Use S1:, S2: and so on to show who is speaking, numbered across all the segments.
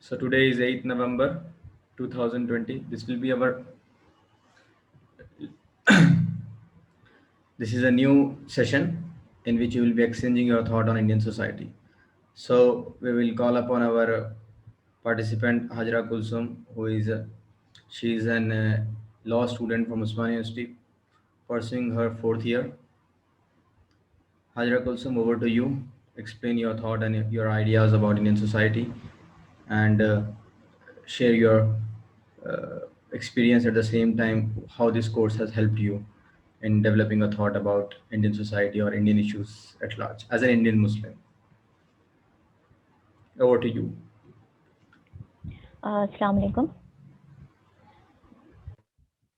S1: So today is 8th November 2020. This is a new session in which you will be exchanging your thought on Indian society. So we will call upon our participant Hajra Kulsum, she is an law student from Osmania University, pursuing her fourth year. Hajra Kulsum, over to you. Explain your thought and your ideas about Indian society, and share your uh, experience at the same time, how this course has helped you in developing a thought about Indian society or Indian issues at large as an Indian Muslim. Over to you.
S2: Assalamu alaikum.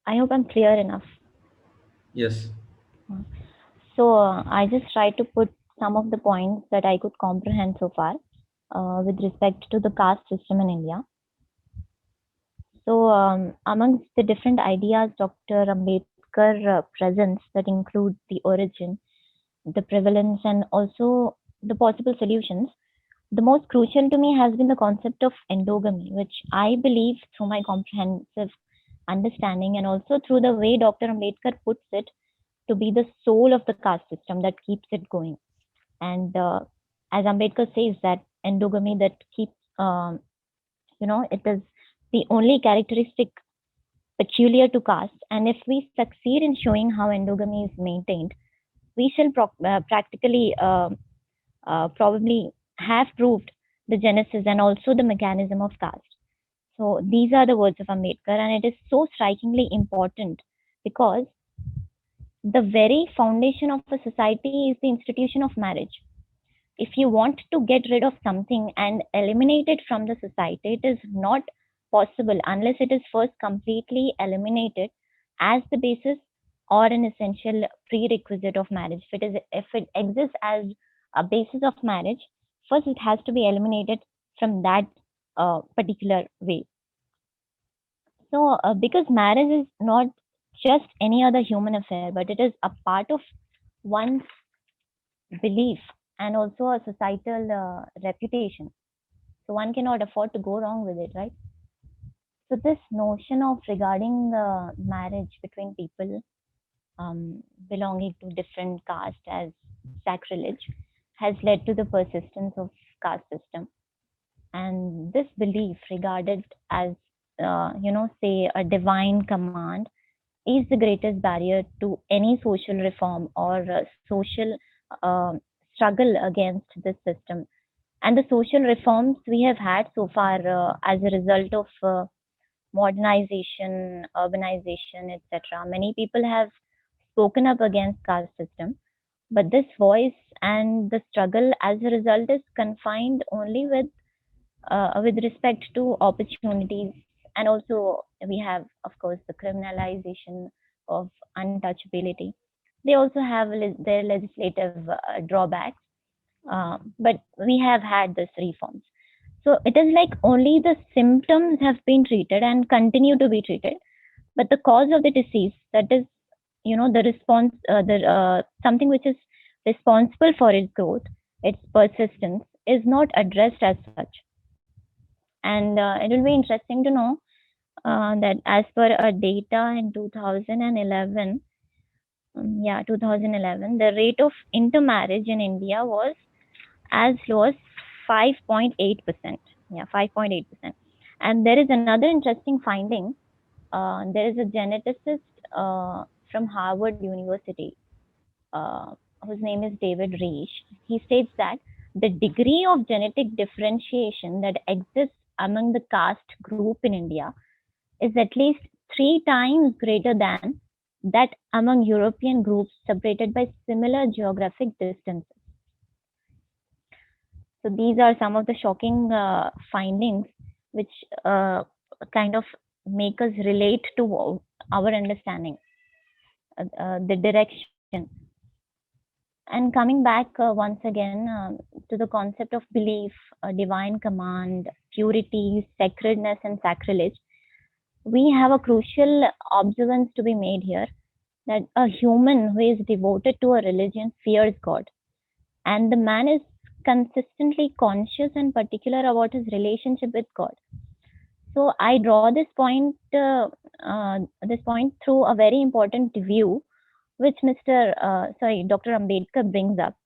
S2: I hope I'm clear enough.
S1: Yes.
S2: So I just tried to put some of the points that I could comprehend so far with respect to the caste system in India. So amongst the different ideas Dr. Ambedkar presents that include the origin, the prevalence, and also the possible solutions, the most crucial to me has been the concept of endogamy, which I believe through my comprehensive understanding and also through the way Dr. Ambedkar puts it to be the soul of the caste system that keeps it going. And as Ambedkar says, that endogamy that keeps, it is the only characteristic peculiar to caste. And if we succeed in showing how endogamy is maintained, we shall practically probably have proved the genesis and also the mechanism of caste. So these are the words of Ambedkar, and it is so strikingly important because the very foundation of a society is the institution of marriage. If you want to get rid of something and eliminate it from the society, it is not possible unless it is first completely eliminated as the basis or an essential prerequisite of marriage. If it exists as a basis of marriage, first it has to be eliminated from that particular way. So, because marriage is not just any other human affair, but it is a part of one's belief and also a societal reputation. So one cannot afford to go wrong with it, right? So this notion of regarding marriage between people belonging to different castes as sacrilege has led to the persistence of caste system, and this belief regarded as say a divine command is the greatest barrier to any social reform or social uh, struggle against this system. And the social reforms we have had so far as a result of modernization, urbanization, etc. Many people have spoken up against caste system, but this voice and the struggle as a result is confined only with respect to opportunities, and also we have, of course, the criminalization of untouchability. They also have their legislative drawbacks, but we have had this reforms. So it is like only the symptoms have been treated and continue to be treated, but the cause of the disease, that is, the response, the something which is responsible for its growth, its persistence, is not addressed as such. And it will be interesting to know that as per our data in 2011, 2011, the rate of intermarriage in India was as low as 5.8%. Yeah, 5.8%. And there is another interesting finding. There is a geneticist from Harvard University whose name is David Reich. He states that the degree of genetic differentiation that exists among the caste group in India is at least 3 times greater than that among European groups separated by similar geographic distances. So these are some of the shocking findings which kind of make us relate to our understanding, the direction. And coming back once again to the concept of belief, divine command, purity, sacredness, and sacrilege, we have a crucial observance to be made here, that a human who is devoted to a religion fears God, and the man is consistently conscious and particular about his relationship with God. So I draw this point through a very important view, which Dr. Ambedkar brings up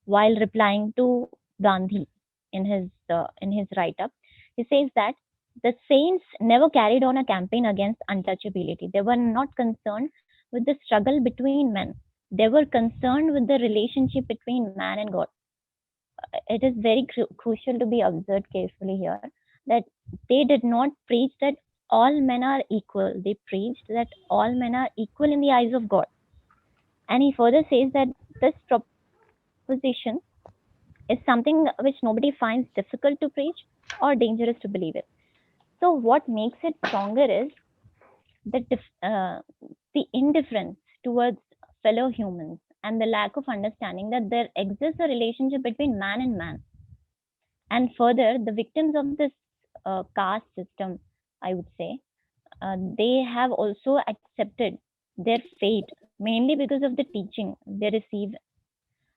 S2: while replying to Gandhi in his write-up. He says that the saints never carried on a campaign against untouchability. They were not concerned with the struggle between men. They were concerned with the relationship between man and God. It is very crucial to be observed carefully here that they did not preach that all men are equal. They preached that all men are equal in the eyes of God. And he further says that this proposition is something which nobody finds difficult to preach or dangerous to believe in. So, what makes it stronger is the indifference towards fellow humans and the lack of understanding that there exists a relationship between man and man. And further, the victims of this caste system, I would say, they have also accepted their fate mainly because of the teaching they receive,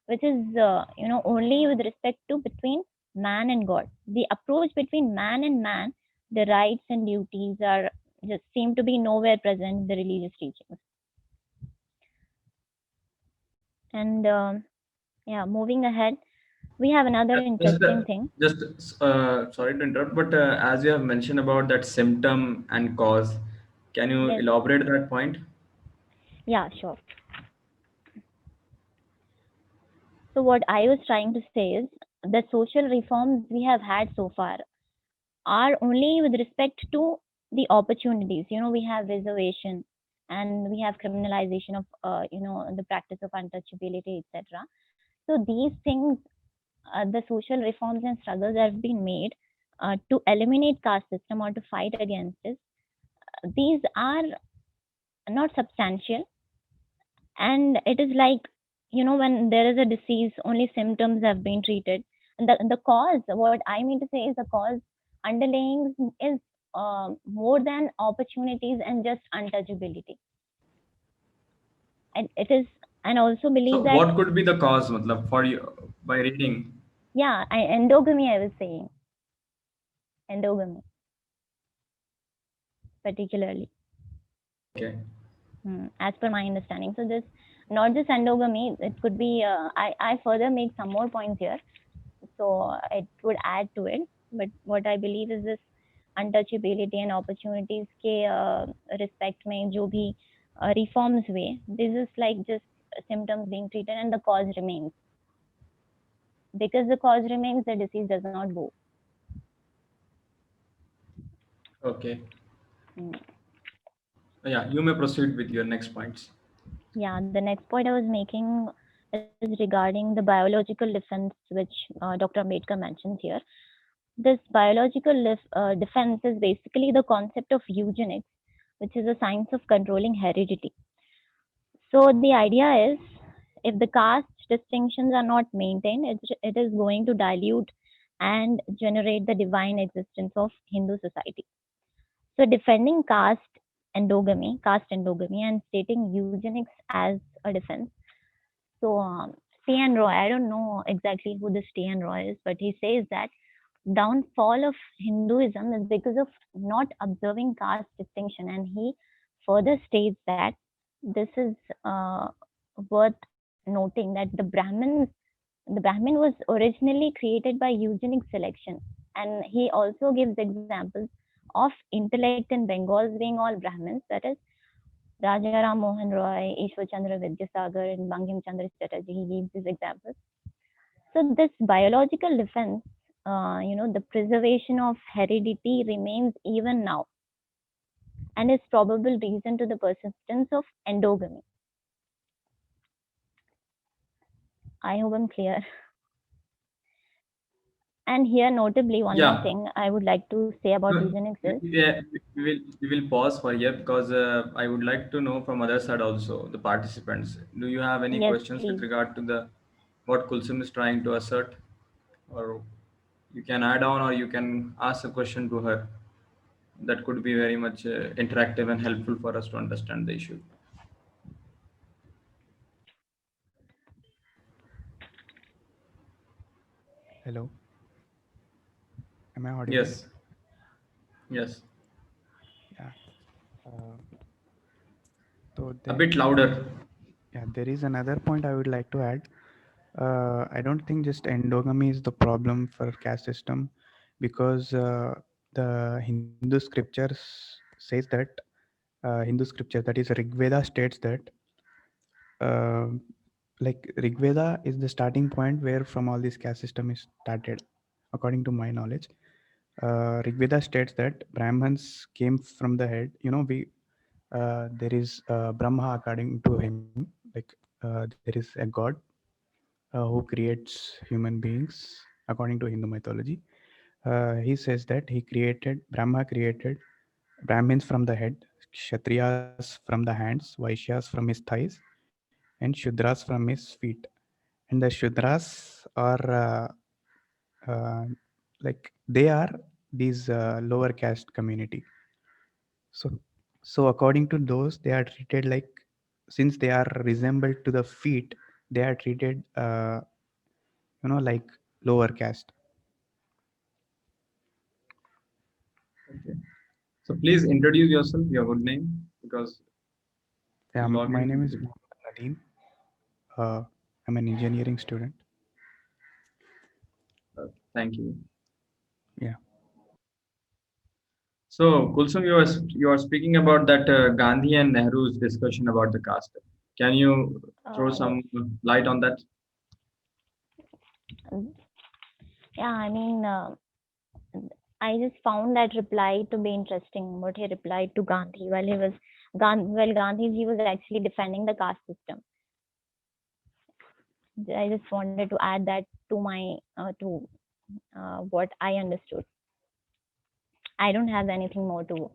S2: which is only with respect to between man and God. The approach between man and man, the rights and duties are just seem to be nowhere present in the religious teachings. And yeah, moving ahead, we have another
S1: Just,
S2: interesting thing.
S1: sorry to interrupt, but as you have mentioned about that symptom and cause, can you
S2: Yes,
S1: elaborate that point?
S2: yeah, sure. So what I was trying to say is the social reforms we have had so far are only with respect to the opportunities. We have reservation and we have criminalization of the practice of untouchability, etc. So these things, the social reforms and struggles that have been made to eliminate caste system or to fight against it, these are not substantial. And it is like, when there is a disease, only symptoms have been treated, and the cause, what I mean to say is the cause underlying is more than opportunities and just untouchability. And it is, and also believe
S1: So,
S2: that,
S1: what could be the cause, matlab, for you by reading?
S2: yeah, endogamy, I was saying endogamy particularly.
S1: Okay.
S2: As per my understanding. So this, not just endogamy, it could be. I further make some more points here, so it would add to it. But what I believe is this untouchability and opportunities के respect में जो भी reforms हुए, this is like just symptoms being treated and the cause remains. Because the cause remains, the disease does not go.
S1: Okay.
S2: Mm.
S1: Yeah, you may proceed with your next points.
S2: Yeah, the next point I was making is regarding the biological defense, which Dr. Ambedkar mentions here. This biological defense is basically the concept of eugenics, which is a science of controlling heredity. So the idea is, if the caste distinctions are not maintained, it is going to dilute and generate the divine existence of Hindu society. So defending caste endogamy, and stating eugenics as a defense. So C.N. Roy, I don't know exactly who this C.N. Roy is, but he says that downfall of Hinduism is because of not observing caste distinction, and he further states that this is uh, worth noting that the Brahmin was originally created by eugenic selection, and he also gives examples of intellect in Bengals being all Brahmins, that is Raja Ram Mohan Roy, Ishwar Chandra Vidyasagar, and Bankim Chandra Chatterjee. He gives these examples. So this biological defense, the preservation of heredity remains even now, and is probable reason to the persistence of endogamy. I hope I'm clear. And here, notably, one more
S1: Yeah.
S2: thing I would like to say about
S1: No,
S2: eugenics is,
S1: yeah, we will pause for here because I would like to know from other side also the participants. Do you have any
S2: yes,
S1: questions with
S2: please.
S1: regard to the what Kulsum is trying to assert, or you can add on, or you can ask a question to her. That could be very much interactive and helpful for us to understand the issue.
S3: Hello, am I audible?
S1: Yes. Yes.
S3: Yeah. Uh, so
S1: A
S3: there,
S1: bit louder.
S3: yeah, there is another point I would like to add. I don't think just endogamy is the problem for caste system, because the Hindu scriptures says that Hindu scripture, that is Rig Veda, states that uh, like Rig Veda is the starting point where from all this caste system is started, according to my knowledge. Rig Veda states that Brahmins came from the head. We there is Brahma, according to him, like there is a god who creates human beings, according to Hindu mythology. He says that Brahma created Brahmins from the head, Kshatriyas from the hands, Vaishyas from his thighs, and Shudras from his feet. And the Shudras are uh, like they are these lower caste community. So according to those, they are treated like, since they are resembled to the feet, they are treated like lower caste.
S1: Okay. So please introduce yourself, your good name, because
S3: Yeah,
S1: you log
S3: my name
S1: in.
S3: is Mohammad Nadeem. Uh, I'm an engineering student.
S1: Thank you.
S3: Yeah.
S1: So, Kulsum, you are speaking about that Gandhi and Nehru's discussion about the caste. Can you throw
S2: Yes.
S1: some light on that?
S2: Mm, Yeah, I just found that reply to be interesting. What he replied to Gandhi while Gandhiji was actually defending the caste system. I just wanted to add that to my to what I understood. I don't have anything more to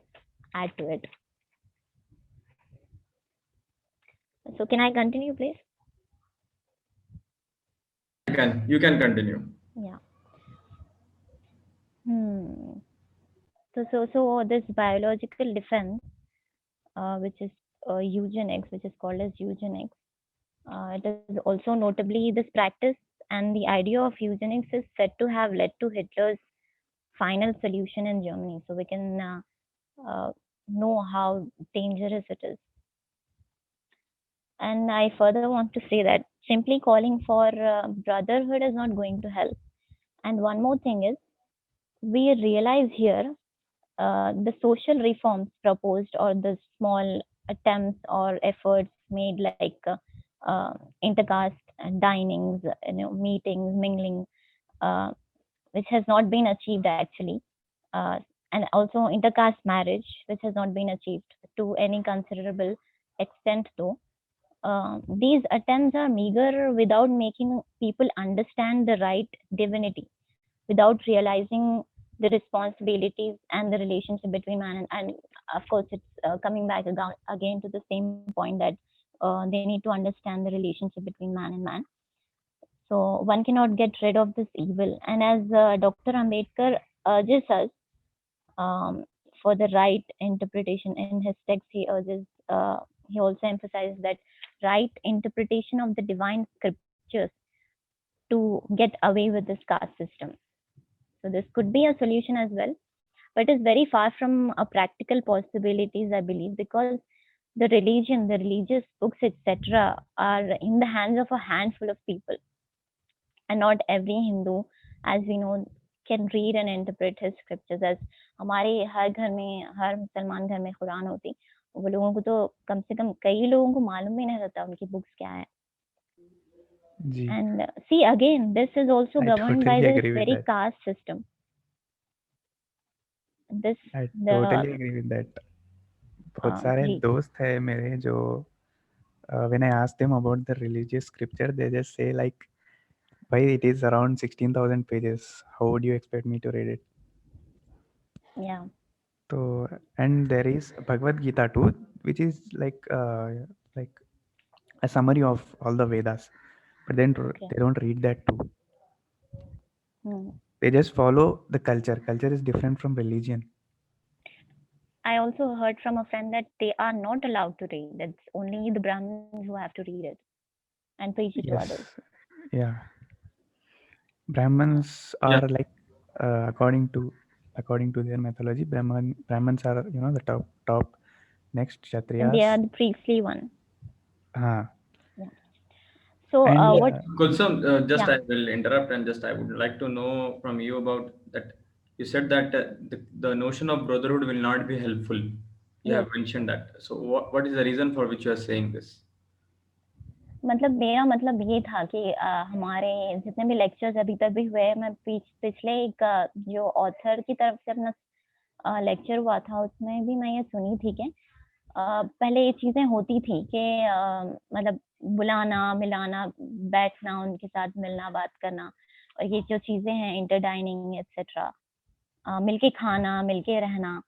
S2: add to it. So can I continue, please?
S1: You can continue.
S2: Yeah. Hmm. So this biological defense, which is eugenics, which is called as eugenics, it is also notably this practice and the idea of eugenics is said to have led to Hitler's final solution in Germany. So we can know how dangerous it is. And I further want to say that simply calling for brotherhood is not going to help. And one more thing is, we realize here the social reforms proposed or the small attempts or efforts made like intercaste dinings, meetings, mingling, uh, which has not been achieved actually, uh, and also intercaste marriage, which has not been achieved to any considerable extent though. These attempts are meager without making people understand the right divinity, without realizing the responsibilities and the relationship between man and of course it's coming back again to the same point that they need to understand the relationship between man and man. So one cannot get rid of this evil. And as Dr. Ambedkar urges us um, for the right interpretation in his text, he also emphasizes that right interpretation of the divine scriptures to get away with this caste system. So this could be a solution as well, but is very far from a practical possibilities, I believe, because the religion, the religious books, etc., are in the hands of a handful of people, and not every Hindu, as we know, can read and interpret his scriptures. As हमारे हर घर में, हर मुसलमान घर में कुरान होती, वो लोगों को तो कम से कम कई लोगों को मालूम भी नहीं रहता उनकी बुक्स क्या है.
S3: Ji,
S2: And see again, this is also
S3: I
S2: governed by
S3: totally
S2: this
S3: agree with
S2: very
S3: that.
S2: caste system. This
S3: I
S2: the
S3: totally agree with that. बहुत सारे
S2: जी
S3: दोस्त है मेरे जो when I ask them about the religious scripture, they just say like, why it is around 16,000 pages. How would you expect me to read it?
S2: yeah
S3: So, and there is Bhagavad Gita too, which is like a summary of all the Vedas. But then
S2: okay.
S3: they don't read that too.
S2: Hmm.
S3: They just follow the culture. Culture is different from religion.
S2: I also heard from a friend that they are not allowed to read. That's only the Brahmins who have to read it and preach it to others.
S3: Yes. Yeah. Brahmins
S1: Yeah.
S3: are like according to their mythology, Brahmins are the top. Next
S2: And they are
S3: Kshatriyas.
S2: the priestly one.
S3: Uh,
S2: Yeah. So
S3: and
S2: what?
S1: Kulsum, just
S2: Yeah.
S1: I will interrupt and just I would like to know from you about that. You said that the notion of brotherhood will not be helpful. You
S2: Yes.
S1: have mentioned that. So what is the reason for which you are saying this?
S2: मतलब मेरा मतलब ये था कि हमारे जितने भी lectures अभी तक भी हुए, मैं पिछले एक जो ऑथर की तरफ से अपना लेक्चर हुआ था उसमें भी मैं ये सुनी थी कि पहले ये चीजें होती थी कि मतलब बुलाना, मिलाना, बैठना, उनके साथ मिलना, बात करना, और ये जो चीजें हैं इंटर डाइनिंग एक्सेट्रा, मिलके खाना, मिलके रहना,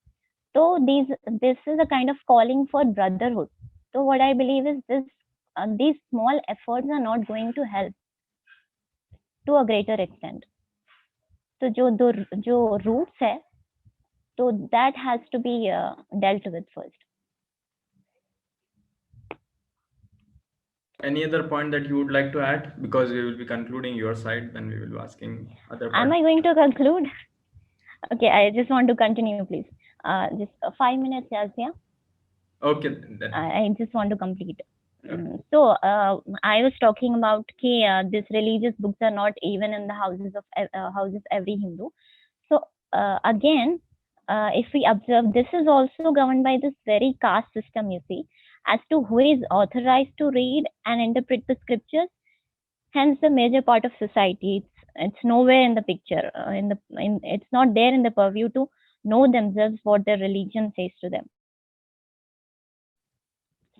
S2: तो this is a kind of calling for brotherhood. So what I believe is these small efforts are not going to help to a greater extent. तो जो roots है, तो that has to be dealt with first.
S1: Any other point that you would like to add? Because we will be concluding your side, then we will be asking other
S2: Am
S1: parts.
S2: I going to conclude? Okay, I just want to continue, please. Just 5 minutes, Yazia.
S1: Okay, then.
S2: I just want to complete.
S1: Okay.
S2: So I was talking about this religious books are not even in the houses of every Hindu. So again, if we observe, this is also governed by this very caste system, you see, as to who is authorized to read and interpret the scriptures. Hence, the major part of society, it's nowhere in the picture. It's not there in the purview to know themselves what their religion says to them.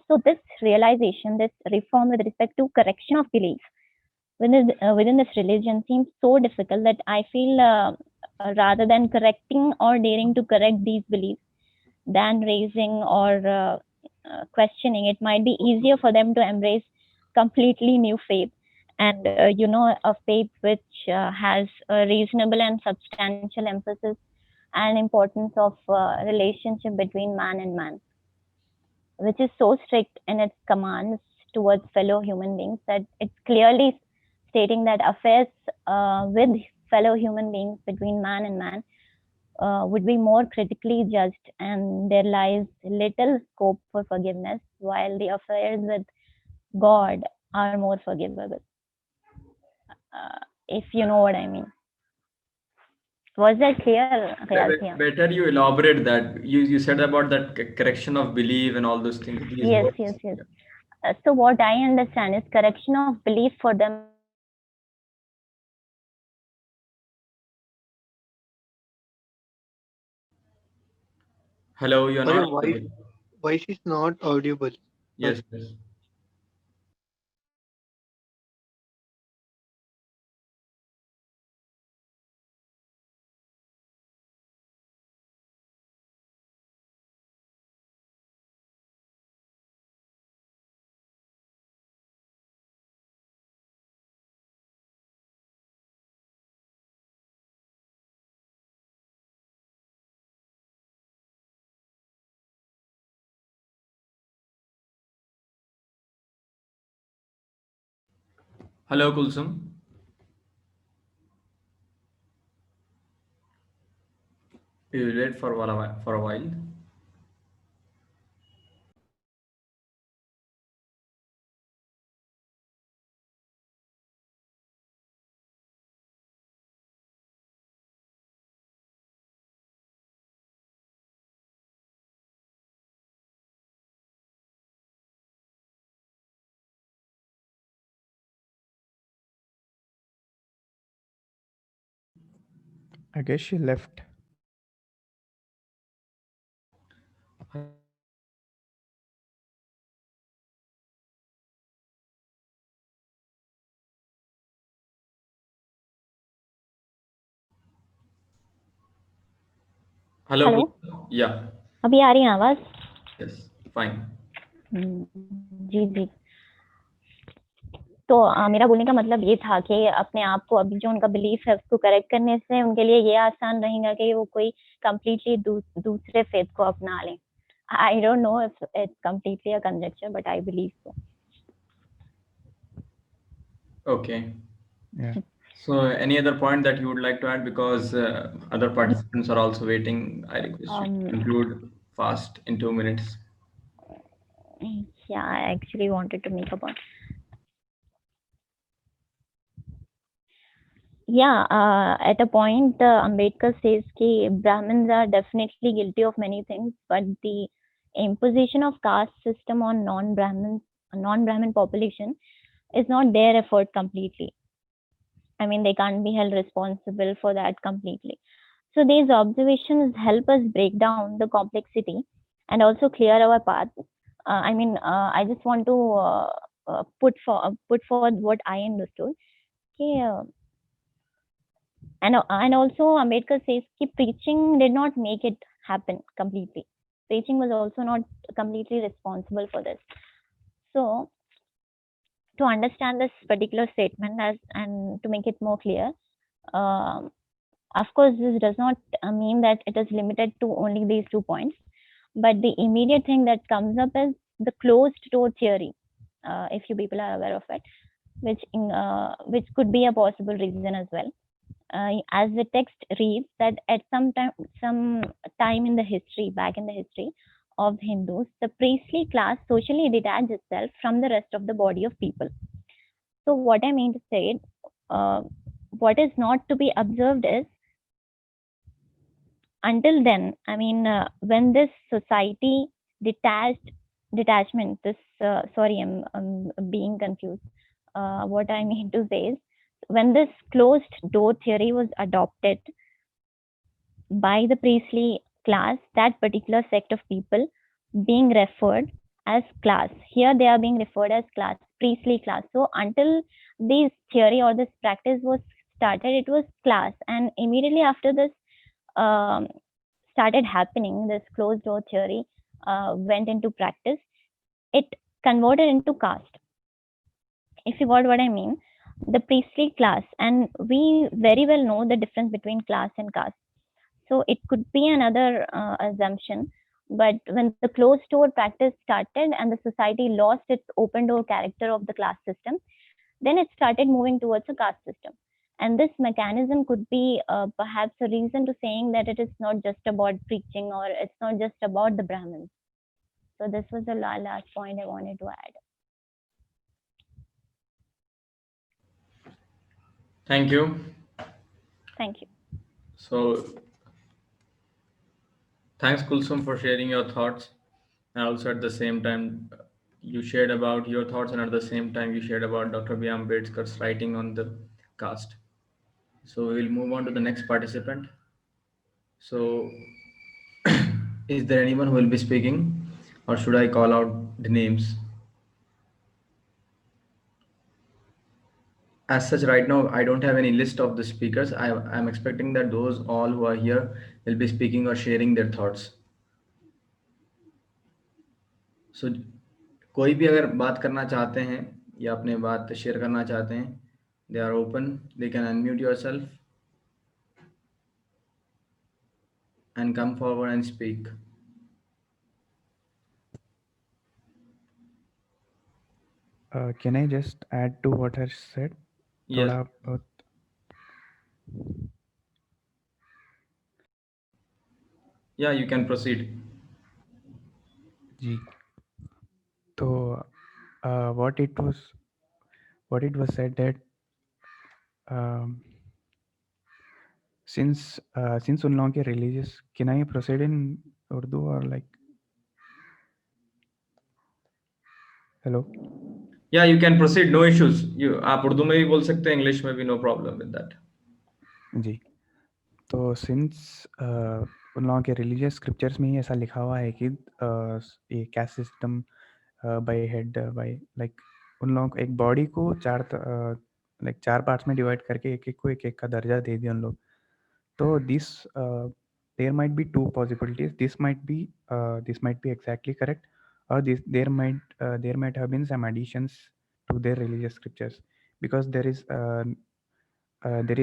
S2: So this realization, this reform with respect to correction of belief within this religion seems so difficult that I feel rather than correcting or daring to correct these beliefs, than raising or questioning, it might be easier for them to embrace completely new faith, and a faith which has a reasonable and substantial emphasis and importance of relationship between man and man, which is so strict in its commands towards fellow human beings that it's clearly stating that affairs with fellow human beings between man and man would be more critically judged, and there lies little scope for forgiveness, while the affairs with God are more forgivable. If you know what I mean. Was that clear?
S1: Better you elaborate that. You said about that correction of belief and all those things. These
S2: Yes,
S1: words.
S2: yes, yes.
S1: Yeah.
S2: So what I understand is correction of belief for them.
S1: Hello, you're
S4: Sorry,
S1: not audible.
S4: voice is not audible.
S1: Yes, yes. Hello, Kulsum. We will wait for a while.
S3: I guess she left.
S1: Hello.
S2: Hello?
S1: Kulsum? Yeah.
S2: अभी आ रही है आवाज?
S1: Yes. Fine.
S2: जी जी. तो मेरा बोलने का मतलब ये था कि अपने आप को अभी जो उनका बिलीफ है उसको करेक्ट करने से उनके लिए ये आसान रहेगा कि वो कोई कंप्लीटली दूसरे फेथ को अपना लें. I don't know if it's completely a conjecture, but I believe so.
S1: Okay.
S3: Yeah.
S1: So any other point that you would like to add, because other participants are also waiting? I request you to
S2: Um,
S1: conclude fast in 2 minutes.
S2: yeah, I actually wanted to make a point. Yeah, at a point, Ambedkar says that Brahmins are definitely guilty of many things, but the imposition of caste system on non-Brahmin population is not their effort completely. I mean, they can't be held responsible for that completely. So these observations help us break down the complexity and also clear our path. I just want to put forward what I understood. Okay, and also Ambedkar says that preaching did not make it happen completely. Preaching was also not completely responsible for this. So to understand this particular statement as and to make it more clear, um, of course, this does not mean that it is limited to only these 2 points, but the immediate thing that comes up is the closed door theory, if you people are aware of it, which could be a possible reason as well. As the text reads that at some time in the history, back in the history of Hindus, the priestly class socially detached itself from the rest of the body of people. So what I mean to say, uh, what is not to be observed is until then, when this society detached detachment, this sorry, I'm being confused. What I mean to say is, when this closed door theory was adopted by the priestly class, that particular sect of people being referred as class. Here they are being referred as class, priestly class. So until this theory or this practice was started, it was class, and immediately after this um, started happening, this closed door theory went into practice, it converted into caste. If you got what I mean, the priestly class, and we very well know the difference between class and caste. So it could be another assumption. But when the closed door practice started and the society lost its open door character of the class system, then it started moving towards a caste system. And this mechanism could be perhaps a reason to saying that it is not just about preaching or it's not just about the Brahmins. So this was the last point I wanted to add.
S1: Thank you.
S2: Thank you.
S1: So thanks, Kulsum, for sharing your thoughts. And also at the same time, you shared about your thoughts, and at the same time, you shared about Dr. B. Ambedkar's writing on the caste. So we'll move on to the next participant. So, is there anyone who will be speaking, or should I call out the names? As such, right now, I don't have any list of the speakers. I'm expecting that those all who are here will be speaking or sharing their thoughts. So, कोई भी अगर बात करना चाहते हैं या अपने बात शेयर करना चाहते हैं, they are open. They can unmute yourself and come forward and speak.
S3: Can I just add to what Harsh said?
S1: Yes.
S3: थोड़ा बहुत
S1: Yeah, you can proceed.
S3: जी तो what it was said that um, since उन लोगों के religious, can I proceed in Urdu or like hello?
S1: Yeah, you can proceed. No issues. आप उर्दू में भी बोल सकते हैं, इंग्लिश में भी, no problem with that.
S3: जी तो सिंस उन लोगों के रिलीजियस स्क्रिप्चर्स में ही ऐसा लिखा हुआ है कि ये caste system by head by like उन लोगों को एक बॉडी को चार पार्ट्स में डिवाइड करके एक एक को एक एक का दर्जा दे दिया उन लोग तो this there might be two possibilities this might be exactly correct or this there might have been some additions to their religious scriptures because there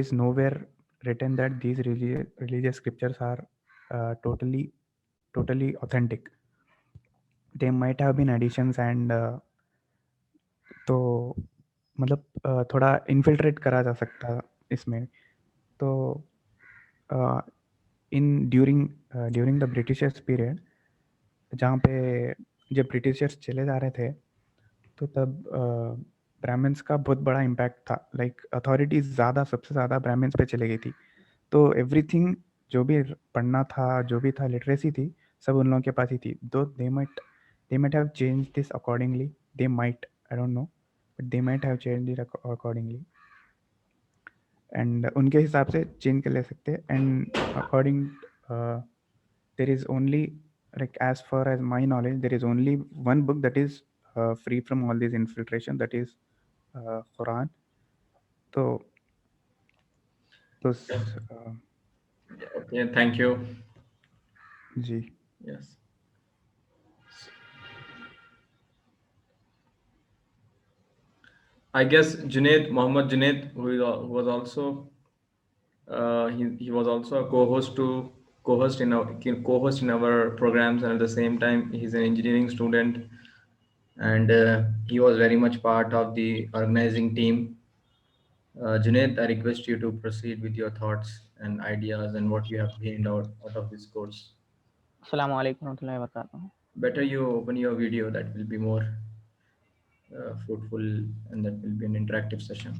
S3: is nowhere written that these religious scriptures are totally authentic. They might have been additions and तो मतलब थोड़ा infiltrate करा जा सकता इसमें। तो in during the Britishers period, जहाँ पे जब ब्रिटिशर्स चले जा रहे थे, तो तब ब्राह्मण्स का बहुत बड़ा इम्पैक्ट था। लाइक अथॉरिटीज सबसे ज़्यादा ब्राह्मण्स पे चले गई थी। तो एवरीथिंग जो भी पढ़ना था, जो भी था, लिटरेसी थी, सब उन लोगों के पास ही थी। दो they might have changed this accordingly. They might, I don't know, but they might have changed it accordingly. And उनके हिसाब से चेंज कर ले सकते। And according there is only, like as far as my knowledge, there is only one book that is free from all these infiltration, that is Quran. तो
S1: Okay, thank you.
S3: Ji
S1: Yes. I guess Junaid, Mohammed Junaid, who was also he was also a co-host in our programs, and at the same time he's an engineering student, and he was very much part of the organizing team. Junaid, I request you to proceed with your thoughts and ideas and what you have gained out of this course.
S5: Assalamu alaikum warahmatullahi wabarakatuh.
S1: Better you open your video, that will be more fruitful, and that will be an interactive session.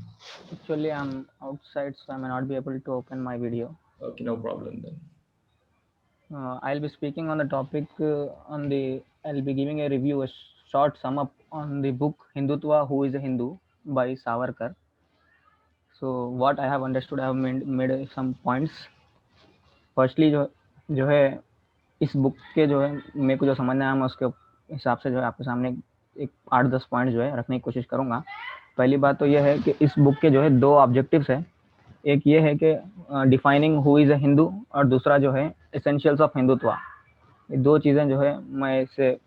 S5: Actually, I'm outside, so I may not be able to open my video.
S1: Okay, no problem then.
S5: I'll be speaking on the topic I'll be giving a review, a short sum up on the book Hindutva, Who is a Hindu by Savarkar. So what I have understood, I have made some points. Firstly, जो है इस book के जो है मेरे को जो समझ में आया, मैं उसके हिसाब से जो है आपके सामने एक 8-10 पॉइंट जो है रखने की कोशिश करूँगा। पहली बात तो यह है कि इस बुक के जो है 2 ऑब्जेक्टिव्स है। एक ये है कि defining who is a Hindu, और दूसरा जो है एसेंशियल्स ऑफ हिंदुत्वा। ये 2 चीज़ें जो है मैं इससे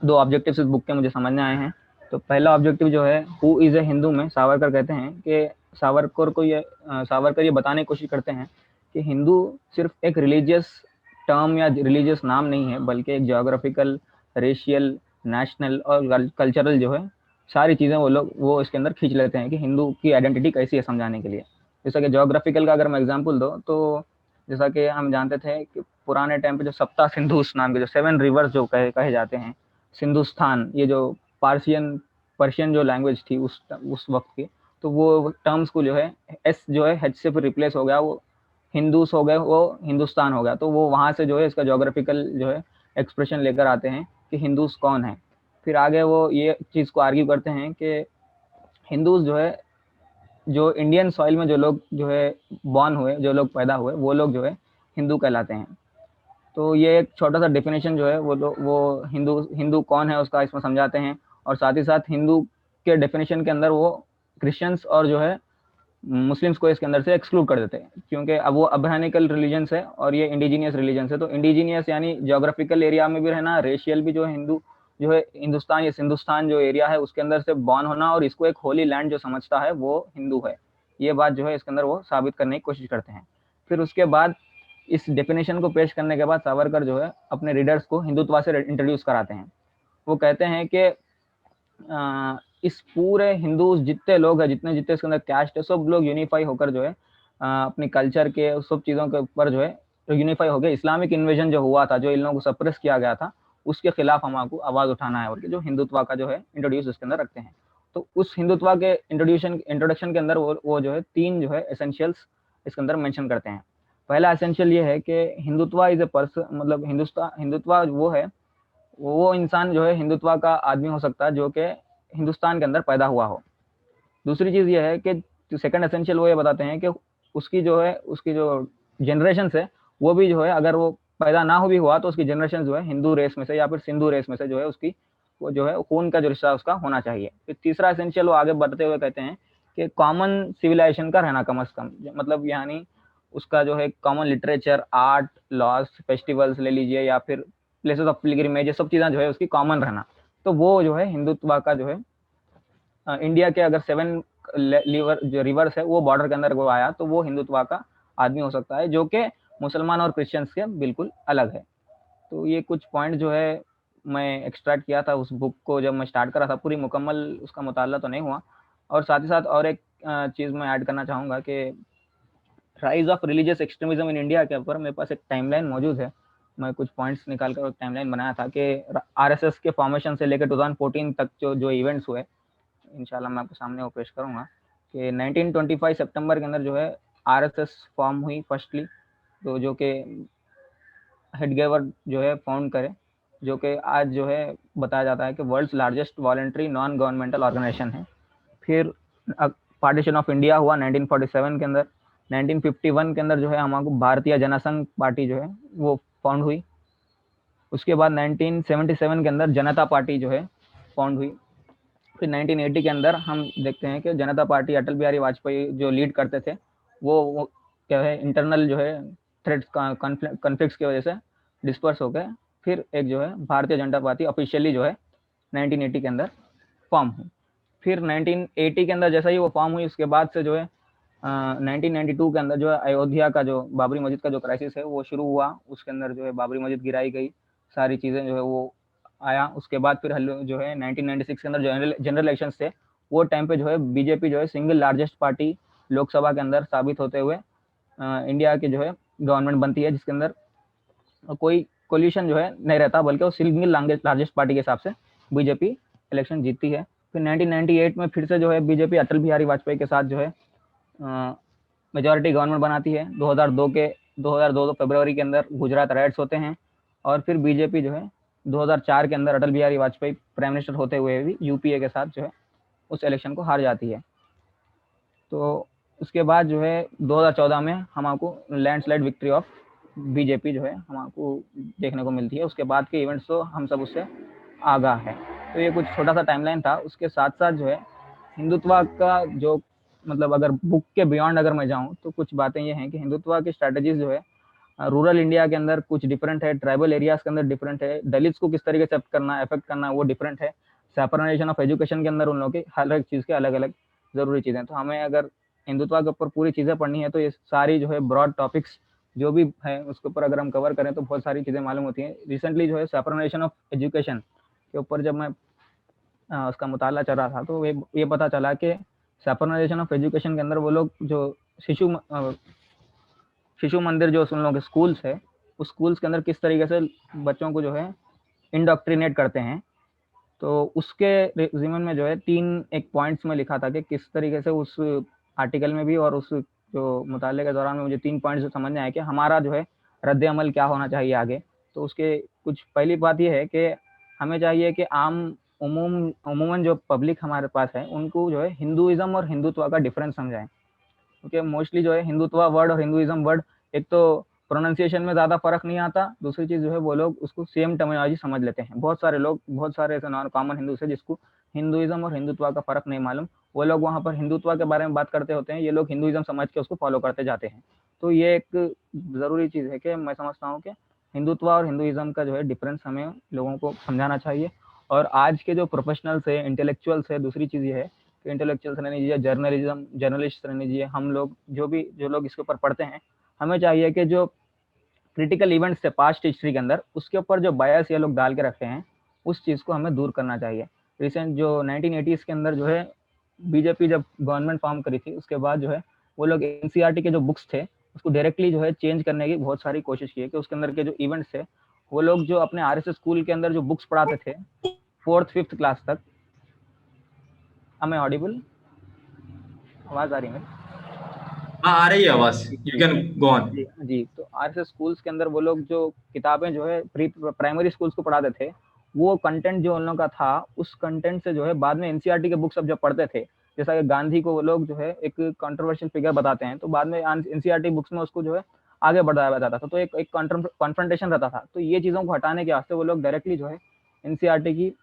S5: 2 ऑब्जेक्टिव्स इस बुक के मुझे समझ में आए हैं। तो पहला ऑब्जेक्टिव जो है हु इज़ अ हिंदू में सावरकर कहते हैं कि सावरकर ये बताने की कोशिश करते हैं कि हिंदू सिर्फ एक रिलीजियस टर्म या रिलीजियस नाम नहीं है, बल्कि एक ज्योग्राफिकल, रेशियल, नेशनल और कल्चरल जो है सारी चीज़ें वो इसके अंदर खींच लेते हैं कि हिंदू की आइडेंटिटी कैसी है समझाने के लिए। जैसा कि ज्योग्राफिकल का अगर मैं एग्जांपल दूँ, तो जैसा कि हम जानते थे कि पुराने टाइम पे जो सप्ता सिंधुस नाम के जो 7 रिवर्स जो कहे जाते हैं, सिंधुस्तान, ये जो पर्शियन जो लैंग्वेज थी उस वक्त की, तो वो टर्म्स को जो है एस जो है एच से फिर रिप्लेस हो गया, वो हिंदूस हो गए, वो हिंदुस्तान हो गया। तो वो वहाँ से जो है इसका ज्योग्राफिकल जो है एक्सप्रेशन लेकर आते हैं कि हिंदूस कौन है। फिर आगे वो ये चीज़ को आर्ग्यू करते हैं कि हिंदूस जो है, जो इंडियन सॉइल में जो लोग जो है बॉर्न हुए, जो लोग पैदा हुए, वो लोग जो है हिंदू कहलाते हैं। तो ये एक छोटा सा डेफिनेशन जो है वो हिंदू कौन है उसका इसमें समझाते हैं, और साथ ही साथ हिंदू के डेफिनेशन के अंदर वो क्रिश्चियंस और जो है मुस्लिम्स को इसके अंदर से एक्सक्लूड कर देते हैं, क्योंकि अब वो अब्राहनिकल रिलीजन्स है और ये इंडिजीनियस रिलीजन्स है। तो इंडिजीनियस यानी ज्योग्राफिकल एरिया में भी रहना, रेशियल भी जो है हिंदू जो है हिंदुस्तान या सिंधुस्तान जो एरिया है उसके अंदर से बॉर्न होना, और इसको एक होली लैंड जो समझता है वो हिंदू है। ये बात जो है इसके अंदर वो साबित करने की कोशिश करते हैं। फिर उसके बाद इस डेफिनेशन को पेश करने के बाद सावरकर जो है अपने रीडर्स को हिंदुत्व से इंट्रोड्यूस कराते हैं। वो कहते हैं कि इस पूरे हिंदू जितने लोग हैं, जितने इसके अंदर कैस्ट है, सब लोग यूनिफाई होकर जो है अपनी कल्चर के सब चीज़ों के ऊपर जो है यूनिफाई हो गए। इस्लामिक इन्वेजन जो हुआ था, जो इन लोगों को सप्रेस किया गया था, उसके खिलाफ हमको आवाज़ उठाना है, और जो हिंदुत्व का जो है इंट्रोड्यूस इसके अंदर रखते हैं। तो उस हिंदुत्व के इंट्रोडक्शन के अंदर वो जो है 3 जो है एसेंशियल्स इसके अंदर मेंशन करते हैं। पहला एसेंशियल ये है कि हिंदुत्व इज ए पर्सन, मतलब हिंदुत्व वो है, वो इंसान जो है हिंदुत्व का आदमी हो सकता है जो कि हिंदुस्तान के अंदर पैदा हुआ हो। दूसरी चीज़ ये है कि सेकंड एसेंशियल वो ये बताते हैं कि उसकी जो जनरेशन है वो भी जो है, अगर वो पैदा ना हो भी हुआ तो उसकी जनरेशन जो है हिंदू रेस में से या फिर सिंधु रेस में से जो है उसकी वो जो है खून का जो रिश्ता उसका होना चाहिए। फिर तीसरा एसेंशियल वो आगे बढ़ते हुए कहते हैं कि कॉमन सिविलाइजेशन का रहना कम से कम, मतलब यानी उसका जो है common literature, art, laws, festivals ले लीजिए, या फिर प्लेसेस ऑफ पिलग्रिमेज, ये सब चीज़ें जो है उसकी कॉमन रहना। तो वो जो है हिंदुत्व का जो है इंडिया के अगर 7 जो रिवर्स है वो बॉर्डर के अंदर वो आया, तो वो हिंदुत्व का आदमी हो सकता है जो कि मुसलमान और क्रिश्चियंस के बिल्कुल अलग है। तो ये कुछ पॉइंट जो है मैं एक्सट्रैक्ट किया था उस बुक को जब मैं स्टार्ट करा था, पूरी मुकम्मल उसका मुताला तो नहीं हुआ। और साथ ही साथ और एक चीज़ मैं ऐड करना चाहूँगा कि rise of religious extremism in India के ऊपर मेरे पास एक टाइमलाइन मौजूद है। मैं कुछ पॉइंट्स निकाल कर एक टाइमलाइन बनाया था कि आरएसएस के फॉर्मेशन से लेकर 2014 तक जो इवेंट्स हुए, इंशाल्लाह मैं आपके सामने वो पेश करूँगा कि 1925 सितंबर के अंदर जो है आरएसएस फॉर्म हुई फर्स्टली, तो जो कि हेडगेवर जो है फाउंड करे, जो कि आज जो है बताया जाता है कि world's largest voluntary non governmental organisation है। फिर पार्टीशन ऑफ इंडिया हुआ 1947 के अंदर। 1951 के अंदर जो है हमको भारतीय जनसंघ पार्टी जो है वो फाउंड हुई। उसके बाद 1977 के अंदर जनता पार्टी जो है फाउंड हुई। फिर 1980 के अंदर हम देखते हैं कि जनता पार्टी अटल बिहारी वाजपेयी जो लीड करते थे वो क्या है इंटरनल जो है थ्रेड्स कॉन्फ्लिक्ट्स की वजह से डिस्पर्स हो गए। फिर एक जो है भारतीय जनता पार्टी ऑफिशियली जो है 1980 के अंदर फॉर्म हुई। फिर 1980 के अंदर जैसा ही वो फॉर्म हुई उसके बाद से जो है 1992 के अंदर जो है अयोध्या का जो बाबरी मस्जिद का जो क्राइसिस है वो शुरू हुआ। उसके अंदर जो है बाबरी मस्जिद गिराई गई, सारी चीज़ें जो है वो आया। उसके बाद फिर जो है 1996 के अंदर जो जनरल इलेक्शंस थे वो टाइम पे जो है बीजेपी जो है सिंगल लार्जेस्ट पार्टी लोकसभा के अंदर साबित होते हुए इंडिया के जो है गवर्नमेंट बनती है, जिसके अंदर कोई कोलिशन जो है नहीं रहता, बल्कि वो सिंगल लार्जेस्ट पार्टी के हिसाब से बीजेपी इलेक्शन जीतती है। फिर 1998 में फिर से जो है बीजेपी अटल बिहारी वाजपेयी के साथ जो है मेजॉरिटी गवर्नमेंट बनाती है। 2002 फरवरी के अंदर गुजरात राइट्स होते हैं और फिर बीजेपी जो है 2004 के अंदर अटल बिहारी वाजपेयी प्राइम मिनिस्टर होते हुए भी यूपीए के साथ जो है उस इलेक्शन को हार जाती है। तो उसके बाद जो है 2014 में हमको लैंडस्लाइड विक्ट्री ऑफ बीजेपी जो है हमको देखने को मिलती है। उसके बाद के इवेंट्स तो हम सब उससे आगाह है। तो ये कुछ छोटा सा टाइमलाइन था। उसके साथ साथ जो है हिंदुत्व का जो मतलब अगर बुक के बियॉन्ड अगर मैं जाऊं तो कुछ बातें ये हैं कि हिंदुत्व की स्ट्रैटेजीज जो है रूरल इंडिया के अंदर कुछ डिफरेंट है, ट्राइबल एरियाज के अंदर डिफरेंट है, दलित्स को किस तरीके से अफेक्ट करना वो डिफरेंट है, सेपरेशन ऑफ एजुकेशन के अंदर उन लोगों की हर एक चीज़ के अलग अलग ज़रूरी चीज़ें। तो हमें अगर हिंदुत्व के ऊपर पूरी चीज़ें पढ़नी है तो ये सारी जो है ब्रॉड टॉपिक्स जो भी है उसके ऊपर अगर हम कवर करें तो बहुत सारी चीज़ें मालूम होती हैं। रिसेंटली जो है सेपरेशन ऑफ एजुकेशन के ऊपर जब मैं उसका मुताला चल रहा था तो ये पता चला कि सेपरेशन ऑफ एजुकेशन के अंदर वो लोग जो शिशु मंदिर जो उन लोगों के स्कूल्स है उस स्कूल्स के अंदर किस तरीके से बच्चों को जो है इंडोक्ट्रिनेट करते हैं। तो उसके रिज्यूम में जो है 3 एक पॉइंट्स में लिखा था कि किस तरीके से उस आर्टिकल में भी और उस जो मुताले के दौरान में मुझे 3 पॉइंट्स समझ में आए कि हमारा जो है रद्द अमल क्या होना चाहिए आगे। तो उसके कुछ पहली बात ये है कि हमें चाहिए कि उमूमन जो पब्लिक हमारे पास है उनको जो है हिंदुइज्म और हिंदुत्व का डिफरेंस समझाएं, क्योंकि मोस्टली जो है हिंदुत्व वर्ड और हिंदुइज्म वर्ड एक तो प्रोनाउंसिएशन में ज़्यादा फर्क नहीं आता, दूसरी चीज़ जो है वो लोग उसको सेम टर्मिनोलॉजी समझ लेते हैं। बहुत सारे ऐसे नॉन कॉमन हिंदूज है जिसको हिंदुइज्म और हिंदुत्व का फर्क नहीं मालूम, वो लोग वहाँ पर हिंदुत्व के बारे में बात करते होते हैं, ये लोग हिंदुइज्म समझ के उसको फॉलो करते जाते हैं। तो ये एक ज़रूरी चीज़ है कि मैं समझता हूँ कि हिंदुत्व और हिंदुइज्म का जो है डिफरेंस हमें लोगों को समझाना चाहिए। और आज के जो प्रोफेशनल्स है, इंटेलेक्चुअल्स है, दूसरी चीज़ ये है कि इंटेलेक्चुअल्स रहने दीजिए, जर्नलिस्ट रहने दीजिए, हम लोग जो लोग इसके ऊपर पढ़ते हैं, हमें चाहिए कि जो क्रिटिकल इवेंट्स थे पास्ट हिस्ट्री के अंदर उसके ऊपर जो बायस ये लोग डाल के रखते हैं उस चीज़ को हमें दूर करना चाहिए। रिसेंट जो 1980s के अंदर जो है बीजेपी जब गवर्नमेंट फॉर्म करी थी उसके बाद जो है वो लोग एनसीईआरटी के जो बुक्स थे उसको डायरेक्टली जो है चेंज करने की बहुत सारी कोशिश की है कि उसके अंदर के जो इवेंट्स थे वो लोग जो अपने आरएसएस स्कूल के अंदर जो बुक्स पढ़ाते थे 4th 5th क्लास तक। हमें ऑडिबल आवाज़ आ रही है?
S1: हाँ आ रही है आवाज, यू कैन गो ऑन।
S5: जी, तो आरएसएस स्कूल्स के अंदर वो लोग जो किताबें जो है प्राइमरी स्कूल्स को पढ़ाते थे वो कंटेंट जो उन लोगों का था उस कंटेंट से जो है बाद में एनसीईआरटी के बुक्स अब जब पढ़ते थे, जैसा कि गांधी को वो लोग जो है एक कंट्रोवर्शियल फिगर बताते हैं, तो बाद में एनसीईआरटी बुक्स में उसको जो है आगे बढ़ाया जाता था, तो एक कॉन्फ्रंटेशन रहता था। तो ये चीज़ों को हटाने के वास्ते वो लोग डायरेक्टली जो है एनसीईआरटी की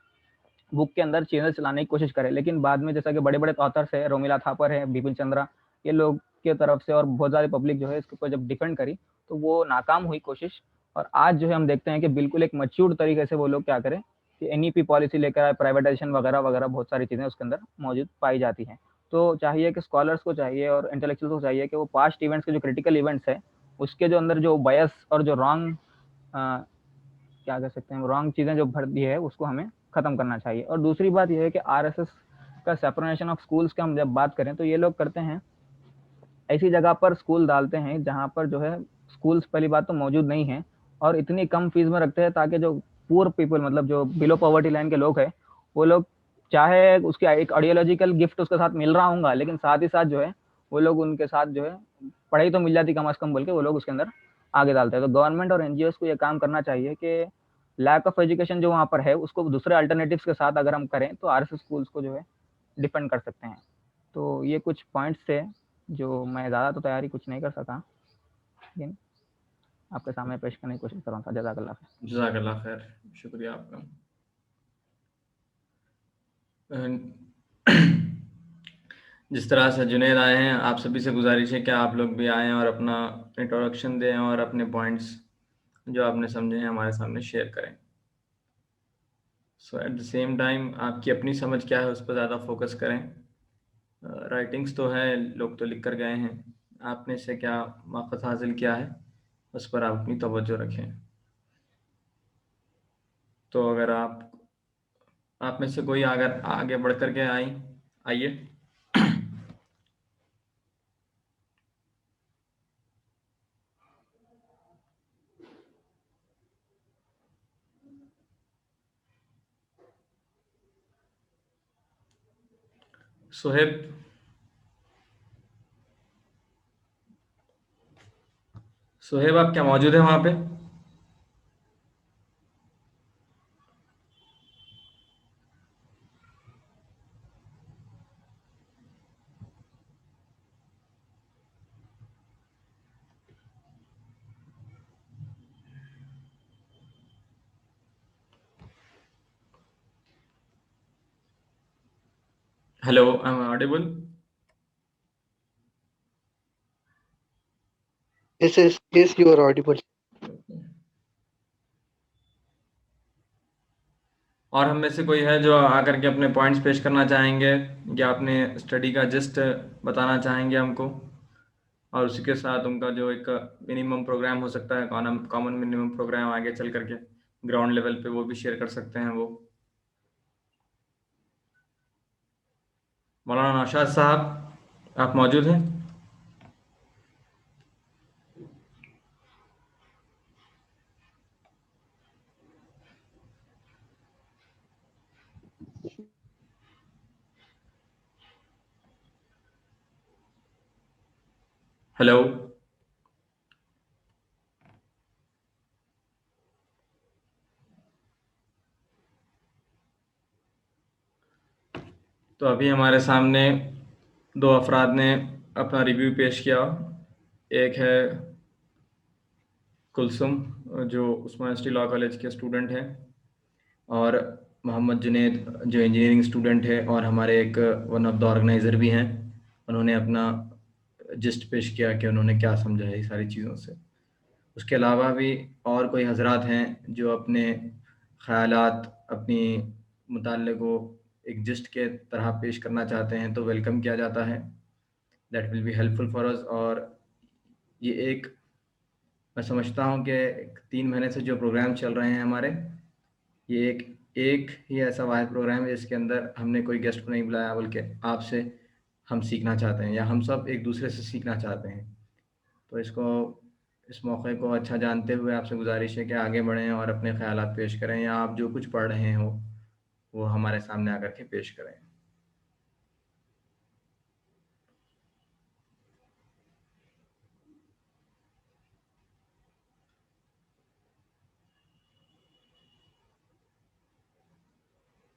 S5: बुक के अंदर चेंजेस चलाने की कोशिश करें, लेकिन बाद में जैसा कि बड़े बड़े ऑथर्स है, रोमिला थापर है, बिपिन चंद्रा, ये लोग के तरफ से और बहुत सारी पब्लिक जो है इसके ऊपर जब डिफेंड करी तो वो नाकाम हुई कोशिश। और आज जो है हम देखते हैं कि बिल्कुल एक मैच्योर्ड तरीके से वो लोग क्या करें कि एनईपी पॉलिसी लेकर आए, प्राइवेटाइजेशन वगैरह वगैरह बहुत सारी चीज़ें उसके अंदर मौजूद पाई जाती हैं। तो चाहिए कि स्कॉलर्स को चाहिए और इंटेलेक्चुअल्स को चाहिए कि वो पास्ट इवेंट्स के जो क्रिटिकल इवेंट्स है उसके जो अंदर जो बायस और जो रॉन्ग क्या कह सकते हैं रॉन्ग चीज़ें जो भर दी है उसको हमें ख़त्म करना चाहिए। और दूसरी बात यह है कि आरएसएस इसका सेपरेशन ऑफ स्कूल्स का हम जब बात करें तो ये लोग करते हैं ऐसी जगह पर स्कूल डालते हैं जहाँ पर जो है स्कूल्स पहली बात तो मौजूद नहीं है और इतनी कम फीस में रखते हैं ताकि जो पुअर पीपल मतलब जो बिलो पॉवर्टी लाइन के लोग हैं वो लोग चाहे उसकी एक आइडियोलॉजिकल गिफ्ट उसके साथ मिल रहा होगा लेकिन साथ ही साथ जो है वो लोग उनके साथ जो है पढ़ाई तो मिल जाती कम से कम बोल के वो लोग उसके अंदर आगे डालते हैं। तो गवर्नमेंट और एनजीओ को ये काम करना चाहिए कि लैक ऑफ एजुकेशन जो वहाँ पर है उसको दूसरे अल्टरनेटिव्स के साथ अगर हम करें तो आरएसएस स्कूल्स को जो है डिफेंड कर सकते हैं। तो ये कुछ पॉइंट्स थे जो मैं ज़्यादा तो तैयारी कुछ नहीं कर सका लेकिन आपके सामने पेश करने की कोशिश कर रहा था। जज़ाकल्लाह खैर।
S1: जज़ाकल्लाह खैर, शुक्रिया आपका। जिस तरह से जुनैद आए हैं, आप सभी से गुजारिश है कि आप लोग भी आएँ और अपना इंट्रोडक्शन दें और अपने पॉइंट्स जो आपने समझे हैं हमारे सामने शेयर करें। सो एट द सेम टाइम आपकी अपनी समझ क्या है उस पर ज़्यादा फोकस करें। राइटिंग्स तो है, लोग तो लिख कर गए हैं, आपने से क्या मक़सद हासिल किया है उस पर आप अपनी तवज्जो रखें। तो अगर आप में से कोई अगर आगे बढ़ कर के आइए। सोहेब आप क्या मौजूद है वहाँ पे? Hello, am I audible?
S4: Yes, you are audible.
S1: और हम में से कोई है जो आकर के अपने पॉइंट्स पेश करना चाहेंगे या अपने स्टडी का जस्ट बताना चाहेंगे हमको, और उसी के साथ उनका जो एक मिनिमम प्रोग्राम हो सकता है, कॉमन मिनिमम प्रोग्राम आगे चल करके ग्राउंड लेवल पे वो भी शेयर कर सकते हैं। वो मौलाना नौशाद साहब आप मौजूद हैं? हेलो, तो अभी हमारे सामने दो अफराद ने अपना रिव्यू पेश किया। एक है कुलसुम जो उस्मान यूनिवर्सिटी लॉ कॉलेज के स्टूडेंट हैं, और मोहम्मद जुनैद जो इंजीनियरिंग स्टूडेंट है और हमारे एक वन ऑफ द ऑर्गेनाइज़र भी हैं। उन्होंने अपना जिस्ट पेश किया कि उन्होंने क्या समझा है ये सारी चीज़ों से। उसके अलावा भी और कोई हजरात हैं जो अपने ख़यालात अपनी मुताले को एक जिस्ट के तरह पेश करना चाहते हैं तो वेलकम किया जाता है। That will be helpful for us. और ये एक मैं समझता हूँ कि 3 महीने से जो प्रोग्राम चल रहे हैं हमारे, ये एक ही ऐसा वाहिद प्रोग्राम है जिसके अंदर हमने कोई गेस्ट को नहीं बुलाया, बल्कि आपसे हम सीखना चाहते हैं या हम सब एक दूसरे से सीखना चाहते हैं। तो इस मौके को अच्छा जानते हुए आपसे गुजारिश है कि आगे बढ़ें और अपने ख़यालात पेश करें, या आप जो कुछ पढ़ रहे हो वो हमारे सामने आकर के पेश करें।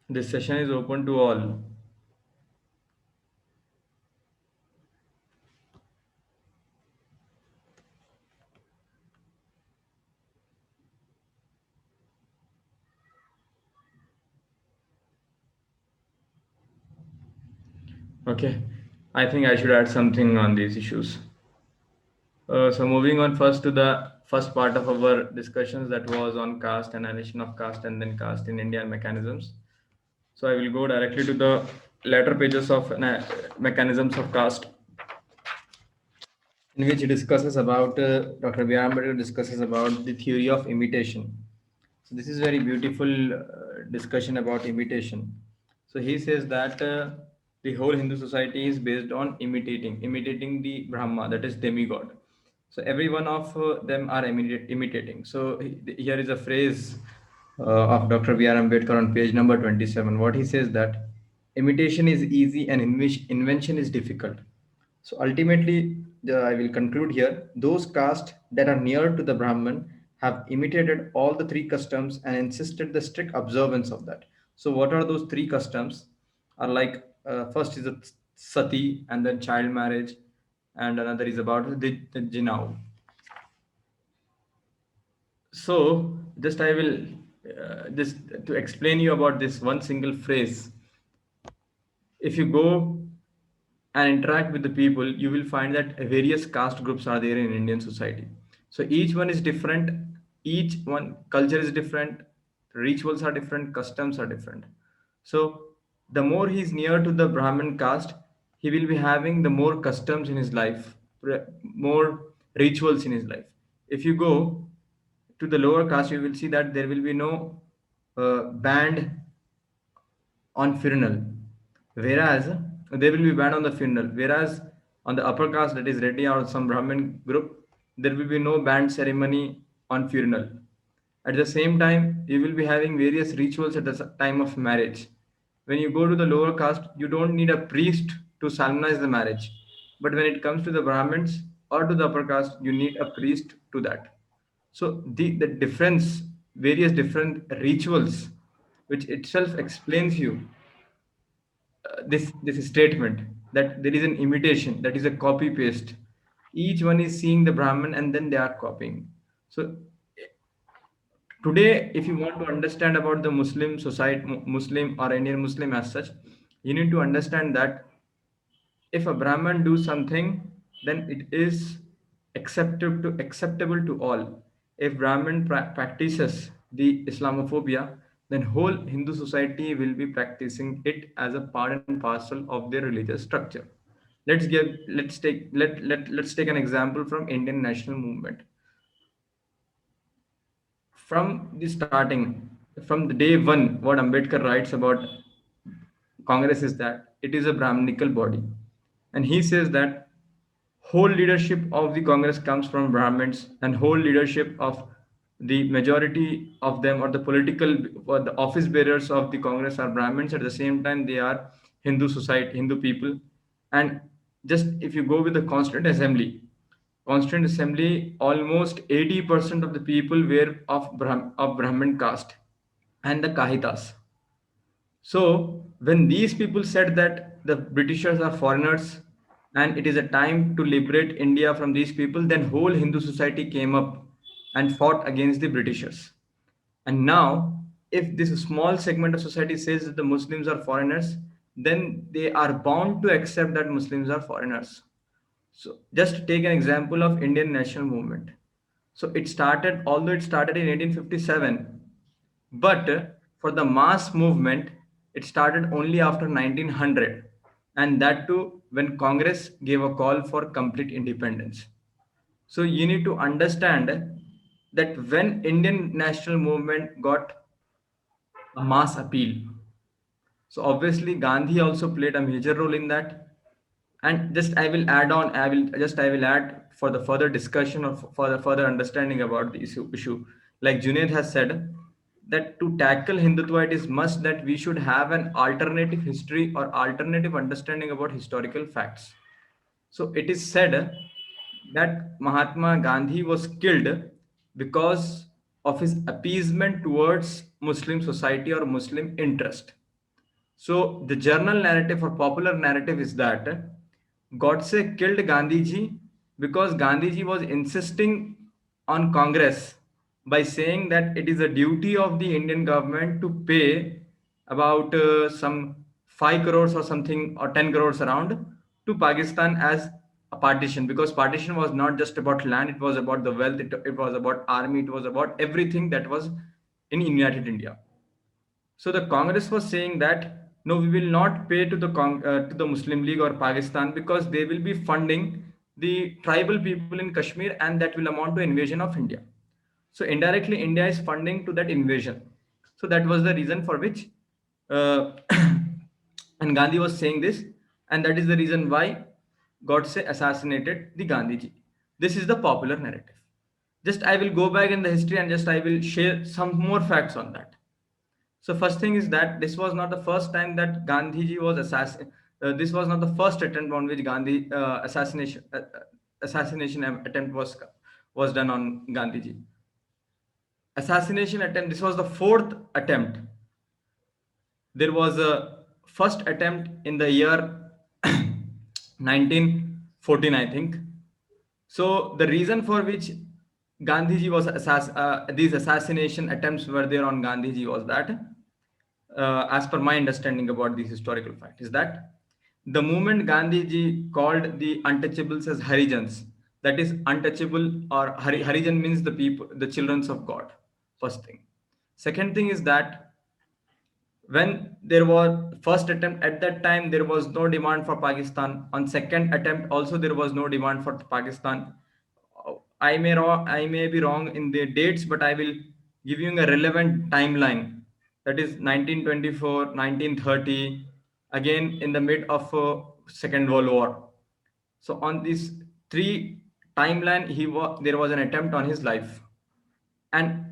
S1: This session is open to all. Okay, I think I should add something on these issues. So moving on first to the first part of our discussions, that was on caste, annihilation of caste, and then caste in India and mechanisms. So I will go directly to the latter pages of mechanisms of caste, in which he discusses about Dr. B. R. Ambedkar discusses about the theory of imitation. So this is very beautiful discussion about imitation. So he says that The whole Hindu society is based on imitating the Brahma, that is demigod. So every one of them are imitating. So here is a phrase of Dr. B.R. Ambedkar on page number 27. What he says that imitation is easy and invention is difficult. So ultimately, I will conclude here. Those castes that are near to the Brahman have imitated all the three customs and insisted the strict observance of that. So what are those three customs? Are like first is a sati, and then child marriage, and another is about the jinau. So just I will just to explain you about this one single phrase. If you go and interact with the people, you will find that various caste groups are there in Indian society. So each one is different, each one culture is different, rituals are different, customs are different. So the more he's near to the Brahmin caste, he will be having the more customs in his life, more rituals in his life. If you go to the lower caste, you will see that there will be no band on funeral, whereas they will be banned on the funeral, whereas on the upper caste, that is Reddy or some Brahmin group, there will be no band ceremony on funeral. At the same time, you will be having various rituals at the time of marriage. When you go to the lower caste, you don't need a priest to solemnize the marriage, but when it comes to the Brahmins or to the upper caste, you need a priest to that. So the difference, various different rituals, which itself explains you this statement that there is an imitation, that is a copy paste. Each one is seeing the Brahman and then they are copying. So today, if you want to understand about the Muslim society, Muslim or Indian Muslim as such, you need to understand that if a Brahman do something, then it is acceptable to all. If Brahman practices the Islamophobia, then whole Hindu society will be practicing it as a part and parcel of their religious structure. Let's take an example from Indian national movement. From the starting, from the day one, what Ambedkar writes about Congress is that it is a Brahminical body. And he says that whole leadership of the Congress comes from Brahmins, and whole leadership of the majority of them, or the political or the office bearers of the Congress, are Brahmins. At the same time, they are Hindu society, Hindu people. And just if you go with the Constituent Assembly, almost 80% of the people were of Brahmin caste and the Kahitas. So, when these people said that the Britishers are foreigners and it is a time to liberate India from these people, then whole Hindu society came up and fought against the Britishers. And now, if this small segment of society says that the Muslims are foreigners, then they are bound to accept that Muslims are foreigners. So, just take an example of Indian national movement. So, although it started in 1857, but for the mass movement, it started only after 1900, and that too when Congress gave a call for complete independence. So you need to understand that when Indian national movement got a mass appeal, so obviously Gandhi also played a major role in that. And just I will add for the further discussion or for the further understanding about the issue. Like Junaid has said, that to tackle Hindutva, it is must that we should have an alternative history or alternative understanding about historical facts. So it is said that Mahatma Gandhi was killed because of his appeasement towards Muslim society or Muslim interest. So the journal narrative or popular narrative is that Godse killed Gandhiji because Gandhiji was insisting on Congress by saying that it is a duty of the Indian government to pay about some 5 crores or something, or 10 crores around, to Pakistan as a partition, because partition was not just about land, it was about the wealth, it was about army, it was about everything that was in United India. So the Congress was saying that no, we will not pay to the Muslim League or Pakistan because they will be funding the tribal people in Kashmir, and that will amount to invasion of India. So indirectly, India is funding to that invasion. So that was the reason for which uh, And Gandhi was saying this, and that is the reason why Godse assassinated the Gandhiji. This is the popular narrative. Just I will go back in the history and just I will share some more facts on that. So first thing is that this was not the first time that Gandhiji was assassinated. This was not the first attempt on which Gandhi assassination attempt was done on Gandhiji. Assassination attempt. This was the fourth attempt. There was a first attempt in the year 1914, I think. So the reason for which Gandhiji was these assassination attempts were there on Gandhiji was that, as per my understanding about this historical fact, is that the moment Gandhiji called the untouchables as Harijans, that is untouchable, or Harijan means the people, the children of God. First thing. Second thing is that when there was first attempt, at that time there was no demand for Pakistan. On second attempt also there was no demand for Pakistan. I may be wrong in the dates, but I will give you a relevant timeline. That is 1924, 1930, again in the mid of Second World War. So on this three timeline, there was an attempt on his life. And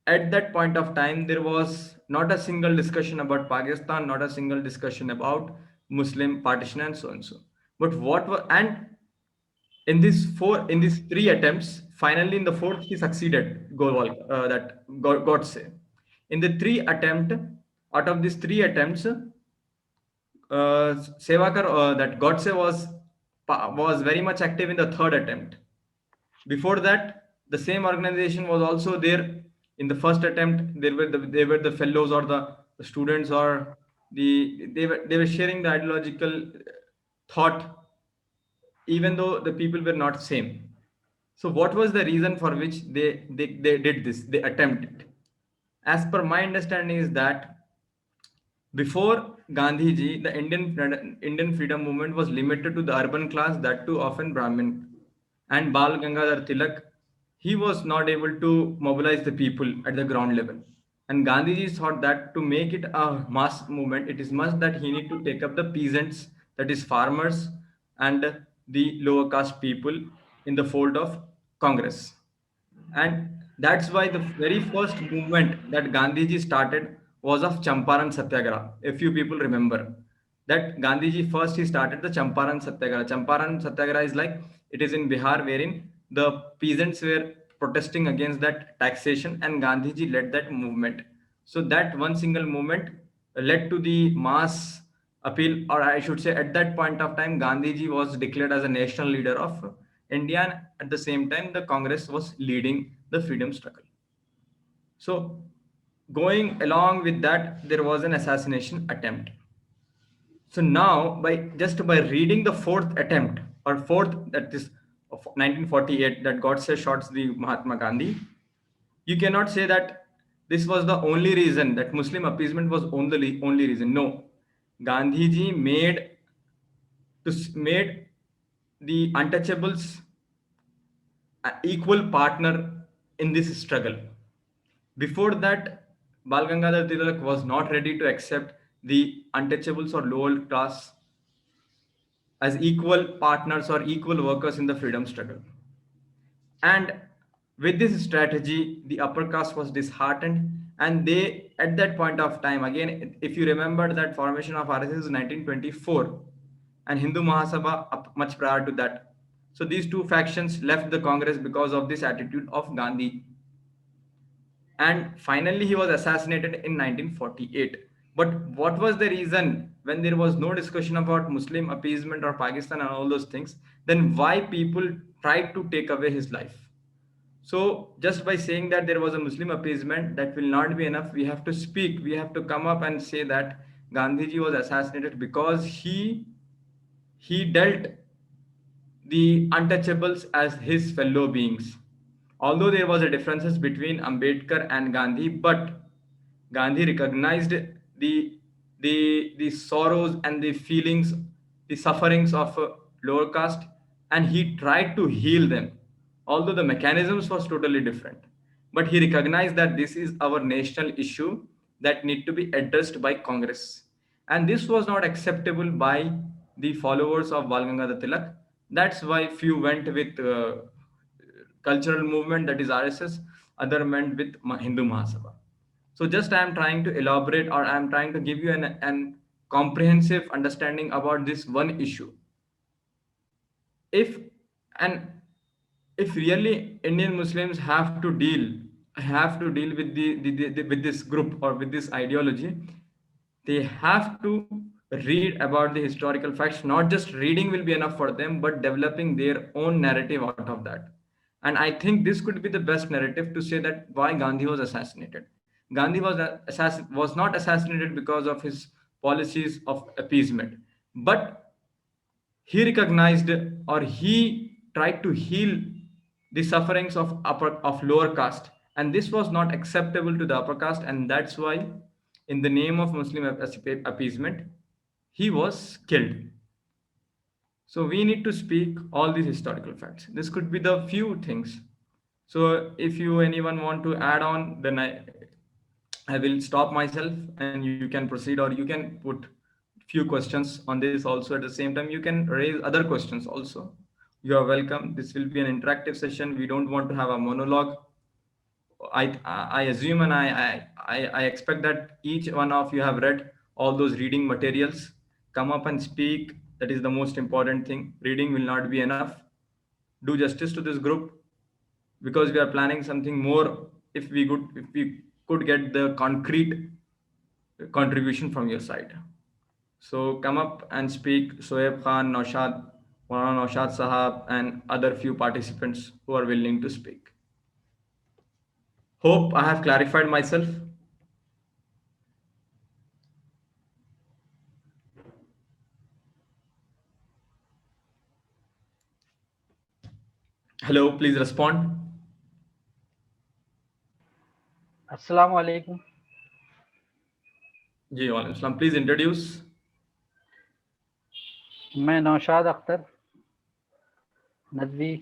S1: at that point of time, there was not a single discussion about Pakistan, not a single discussion about Muslim partition and so and so. But what were, and in these three attempts, finally in the fourth he succeeded. Godse. In the three attempt, out of these three attempts, Sevakar, that Godse was very much active in the third attempt. Before that, the same organization was also there in the first attempt. They were the fellows, or the students, or they were sharing the ideological thought, even though the people were not same. So what was the reason for which they did this? They attempted. As per my understanding is that before Gandhiji, the Indian freedom movement was limited to the urban class, that too often Brahmin. And Bal Gangadhar Tilak, he was not able to mobilize the people at the ground level. And Gandhiji thought that to make it a mass movement, it is must that he need to take up the peasants, that is farmers, and the lower caste people in the fold of Congress. And that's why the very first movement that Gandhiji started was of Champaran Satyagraha. A few people remember that Gandhiji first he started the Champaran Satyagraha. Champaran Satyagraha is like, it is in Bihar, wherein the peasants were protesting against that taxation, and Gandhiji led that movement. So that one single movement led to the mass appeal, or I should say, at that point of time, Gandhiji was declared as a national leader of India, and at the same time, the Congress was leading the freedom struggle. So, going along with that, there was an assassination attempt. So now, by reading the fourth attempt, or fourth, that is of 1948, that Godse shots the Mahatma Gandhi, you cannot say that this was the only reason, that Muslim appeasement was only reason. No, Gandhiji made the untouchables equal partner in this struggle. Before that, Bal Gangadhar Tilak was not ready to accept the untouchables or lower class as equal partners or equal workers in the freedom struggle. And with this strategy, the upper caste was disheartened, and they, at that point of time, again, if you remember that formation of RSS is 1924, and Hindu Mahasabha much prior to that. So these two factions left the Congress because of this attitude of Gandhi. And finally, he was assassinated in 1948. But what was the reason when there was no discussion about Muslim appeasement or Pakistan and all those things? Then why people tried to take away his life? So just by saying that there was a Muslim appeasement, that will not be enough. We have to speak. We have to come up and say that Gandhiji was assassinated because he dealt the untouchables as his fellow beings. Although there was a differences between Ambedkar and Gandhi, but Gandhi recognized the sorrows and the feelings, the sufferings of lower caste, and he tried to heal them. Although the mechanisms was totally different, but he recognized that this is our national issue that need to be addressed by Congress. and this was not acceptable by the followers of Bal Gangadhar Tilak. That's why few went with cultural movement, that is RSS, other went with Hindu Mahasabha. So just I am trying to elaborate, or I am trying to give you an comprehensive understanding about this one issue. If and if really Indian Muslims have to deal with with this group or with this ideology, they have to read about the historical facts. Not just reading will be enough for them, but developing their own narrative out of that. And I think this could be the best narrative to say that why Gandhi was assassinated. Gandhi was not assassinated because of his policies of appeasement, but he recognized, or he tried to heal the sufferings of lower caste, and this was not acceptable to the upper caste, and that's why in the name of Muslim appeasement he was killed. So we need to speak all these historical facts. This could be the few things. So if you anyone want to add on, then I will stop myself and you can proceed, or you can put few questions on this also. At the same time, you can raise other questions also. You are welcome. This will be an interactive session. We don't want to have a monologue. I assume and I expect that each one of you have read all those reading materials. Come up and speak. That is the most important thing. Reading will not be enough. Do justice to this group, because we are planning something more. If we could get the concrete contribution from your side. So come up and speak. Soeb Khan, Naushad, Maulana Naushad Sahab, and other few participants who are willing to speak. Hope I have clarified myself. Hello, please respond.
S6: अस्सलाम वालेकुम।
S1: जी वालेकुम सलाम. Please introduce.
S6: मैं नौशाद अख्तर नदवी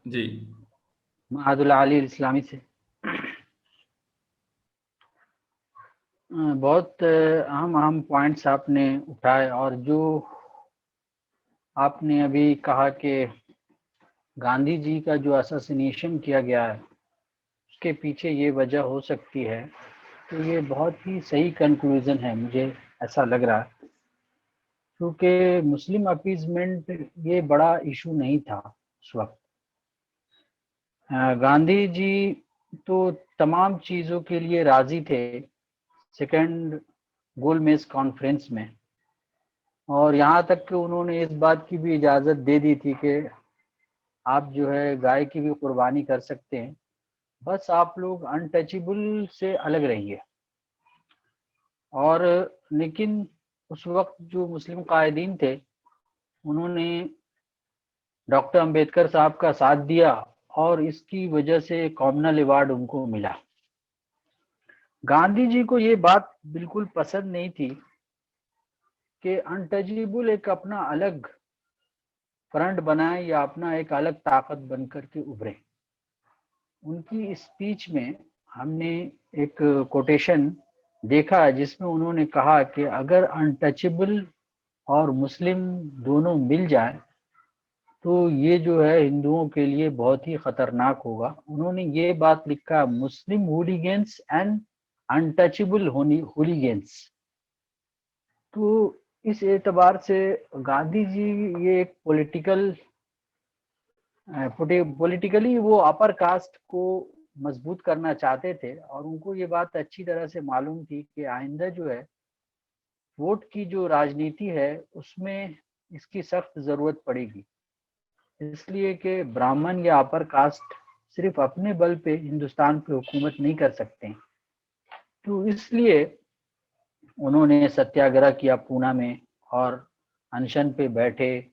S1: जी.
S6: महादुल आली इस्लामी से। बहुत अहम points आपने उठाए, और जो आपने अभी कहा कि गांधी जी का जो असैसिनेशन किया गया है उसके पीछे ये वजह हो सकती है, तो ये बहुत ही सही कंक्लूजन है, मुझे ऐसा लग रहा है, क्योंकि मुस्लिम अपीजमेंट ये बड़ा इशू नहीं था उस वक्त। गांधी जी तो तमाम चीज़ों के लिए राज़ी थे सेकेंड गोलमेज कॉन्फ्रेंस में, और यहाँ तक कि उन्होंने इस बात की भी इजाज़त दे दी थी कि आप जो है गाय की भी कुर्बानी कर सकते हैं, बस आप लोग अनटचेबल से अलग रहिए। और लेकिन उस वक्त जो मुस्लिम कायदीन थे उन्होंने डॉक्टर अंबेडकर साहब का साथ दिया, और इसकी वजह से कॉमनल अवार्ड उनको मिला। गांधी जी को ये बात बिल्कुल पसंद नहीं थी कि अनटचेबल एक अपना अलग फ्रंट बनाए या अपना एक अलग ताकत बनकर के उभरे। उनकी स्पीच में हमने एक कोटेशन देखा जिसमें उन्होंने कहा कि अगर अनटचेबल और मुस्लिम दोनों मिल जाए तो ये जो है हिंदुओं के लिए बहुत ही खतरनाक होगा। उन्होंने ये बात लिखा, मुस्लिम हूलिगन्स एंड अनटचेबल हूलिगन्स। तो इस एतबार से गांधी जी ये एक पॉलिटिकली वो अपर कास्ट को मजबूत करना चाहते थे, और उनको ये बात अच्छी तरह से मालूम थी कि आइंदा जो है वोट की जो राजनीति है उसमें इसकी सख्त ज़रूरत पड़ेगी, इसलिए कि ब्राह्मण या अपर कास्ट सिर्फ अपने बल पे हिंदुस्तान पे हुकूमत नहीं कर सकते। तो इसलिए उन्होंने सत्याग्रह किया पूना में और अनशन पे बैठे,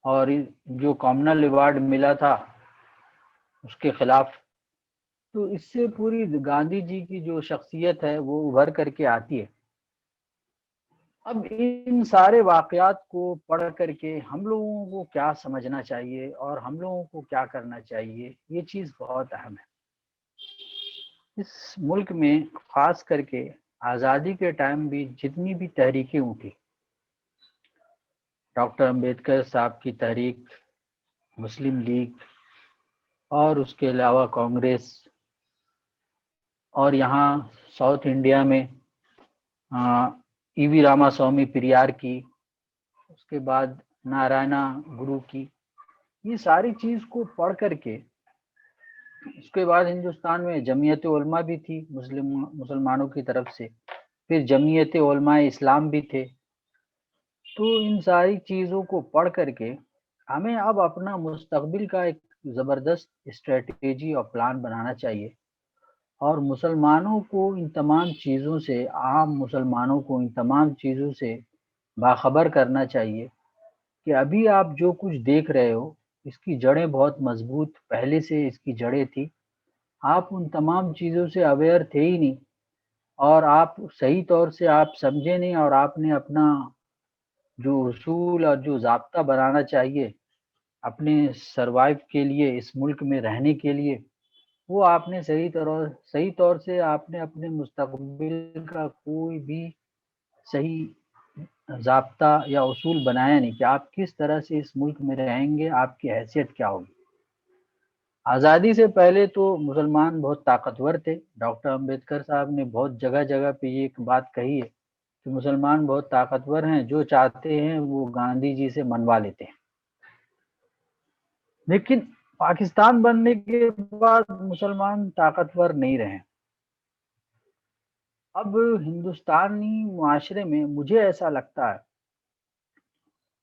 S6: और जो कॉमनल अवार्ड मिला था उसके खिलाफ। तो इससे पूरी गांधी जी की जो शख्सियत है वो उभर करके आती है। अब इन सारे वाकयात को पढ़ करके हम लोगों को क्या समझना चाहिए और हम लोगों को क्या करना चाहिए, ये चीज़ बहुत अहम है। इस मुल्क में खास करके आज़ादी के टाइम भी जितनी भी तहरीकें उठी, डॉक्टर अंबेडकर साहब की तहरीक, मुस्लिम लीग और उसके अलावा कांग्रेस, और यहाँ साउथ इंडिया में ईवी रामास्वामी पेरियार की, उसके बाद नारायणा गुरु की, ये सारी चीज को पढ़ करके उसके बाद हिंदुस्तान में जमीयत उलमा भी थी मुसलमानों की तरफ से, फिर जमीयत उलमा इस्लाम भी थे। तो इन सारी चीजों को पढ़ करके हमें अब अपना मुस्तकबिल का एक जबरदस्त स्ट्रेटेजी और प्लान बनाना चाहिए, और मुसलमानों को इन तमाम चीज़ों से, आम मुसलमानों को इन तमाम चीज़ों से बाखबर करना चाहिए कि अभी आप जो कुछ देख रहे हो इसकी जड़ें बहुत मजबूत पहले से इसकी जड़ें थी, आप उन तमाम चीज़ों से अवेयर थे ही नहीं, और आप सही तौर से आप समझे नहीं, और आपने अपना जो उसूल और जो ज़ाब्ता बनाना चाहिए अपने सरवाइव के लिए, इस मुल्क में रहने के लिए, वो आपने सही तौर से आपने अपने मुस्तकबिल का कोई भी सही ज़ाब्ता या उसूल बनाया नहीं कि आप किस तरह से इस मुल्क में रहेंगे, आपकी हैसियत क्या होगी। आज़ादी से पहले तो मुसलमान बहुत ताकतवर थे। डॉक्टर अंबेडकर साहब ने बहुत जगह जगह पे ये एक बात कही है कि मुसलमान बहुत ताकतवर हैं, जो चाहते हैं वो गांधी जी से मनवा लेते हैं। लेकिन पाकिस्तान बनने के बाद मुसलमान ताकतवर नहीं रहे। अब हिंदुस्तानी मुआशरे में मुझे ऐसा लगता है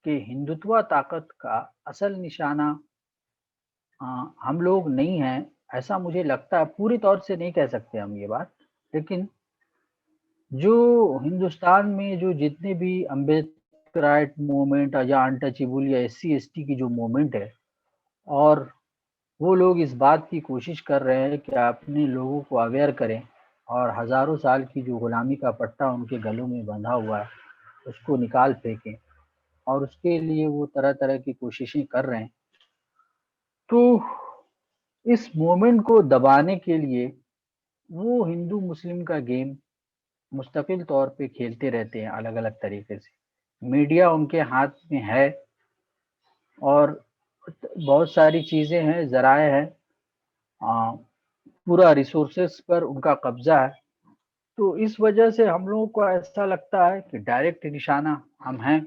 S6: कि हिंदुत्व ताकत का असल निशाना हम लोग नहीं हैं, ऐसा मुझे लगता है। पूरी तौर से नहीं कह सकते हम ये बात, लेकिन जो हिंदुस्तान में जो जितने भी अम्बेडकराइट मूवमेंट या अनटचेबल या SC ST की जो मूवमेंट है, और वो लोग इस बात की कोशिश कर रहे हैं कि अपने लोगों को अवेयर करें, और हज़ारों साल की जो गुलामी का पट्टा उनके गलों में बंधा हुआ है उसको निकाल फेंकें, और उसके लिए वो तरह तरह की कोशिशें कर रहे हैं। तो इस मूवमेंट को दबाने के लिए वो हिंदू मुस्लिम का गेम मुस्तकिल तौर पे खेलते रहते हैं अलग अलग तरीके से। मीडिया उनके हाथ में है, और बहुत सारी चीज़ें हैं, ज़राए हैं, पूरा रिसोर्सेस पर उनका कब्जा है। तो इस वजह से हम लोगों को ऐसा लगता है कि डायरेक्ट निशाना हम हैं,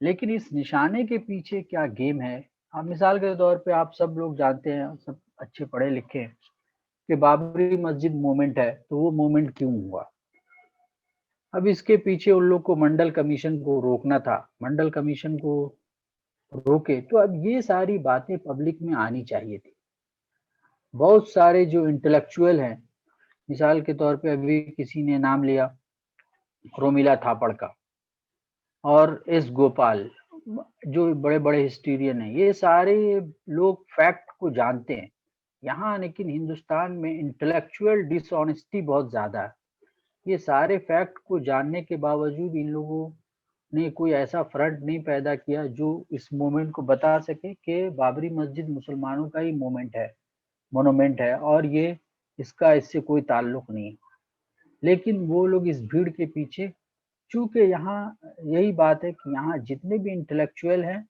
S6: लेकिन इस निशाने के पीछे क्या गेम है। अब मिसाल के तौर पे आप सब लोग जानते हैं, सब अच्छे पढ़े लिखे हैं, कि बाबरी मस्जिद मूवमेंट है, तो वो मूवमेंट क्यों हुआ। अब इसके पीछे उन लोग को मंडल कमीशन को रोकना था, मंडल कमीशन को रोके तो अब ये सारी बातें पब्लिक में आनी चाहिए थी। बहुत सारे जो इंटेलेक्चुअल हैं, मिसाल के तौर पे अभी किसी ने नाम लिया रोमिला थापड़ का और S गोपाल, जो बड़े बड़े हिस्टोरियन हैं, ये सारे लोग फैक्ट को जानते हैं। यहाँ लेकिन हिंदुस्तान में इंटेलेक्चुअल डिसऑनेस्टी बहुत ज़्यादा है। ये सारे फैक्ट को जानने के बावजूद इन लोगों ने कोई ऐसा फ्रंट नहीं पैदा किया जो इस मूवमेंट को बता सके कि बाबरी मस्जिद मुसलमानों का ही मोनूमेंट है, और ये इसका इससे कोई ताल्लुक नहीं है। लेकिन वो लोग इस भीड़ के पीछे, चूंकि यहाँ यही बात है कि यहाँ जितने भी इंटेलेक्चुअल हैं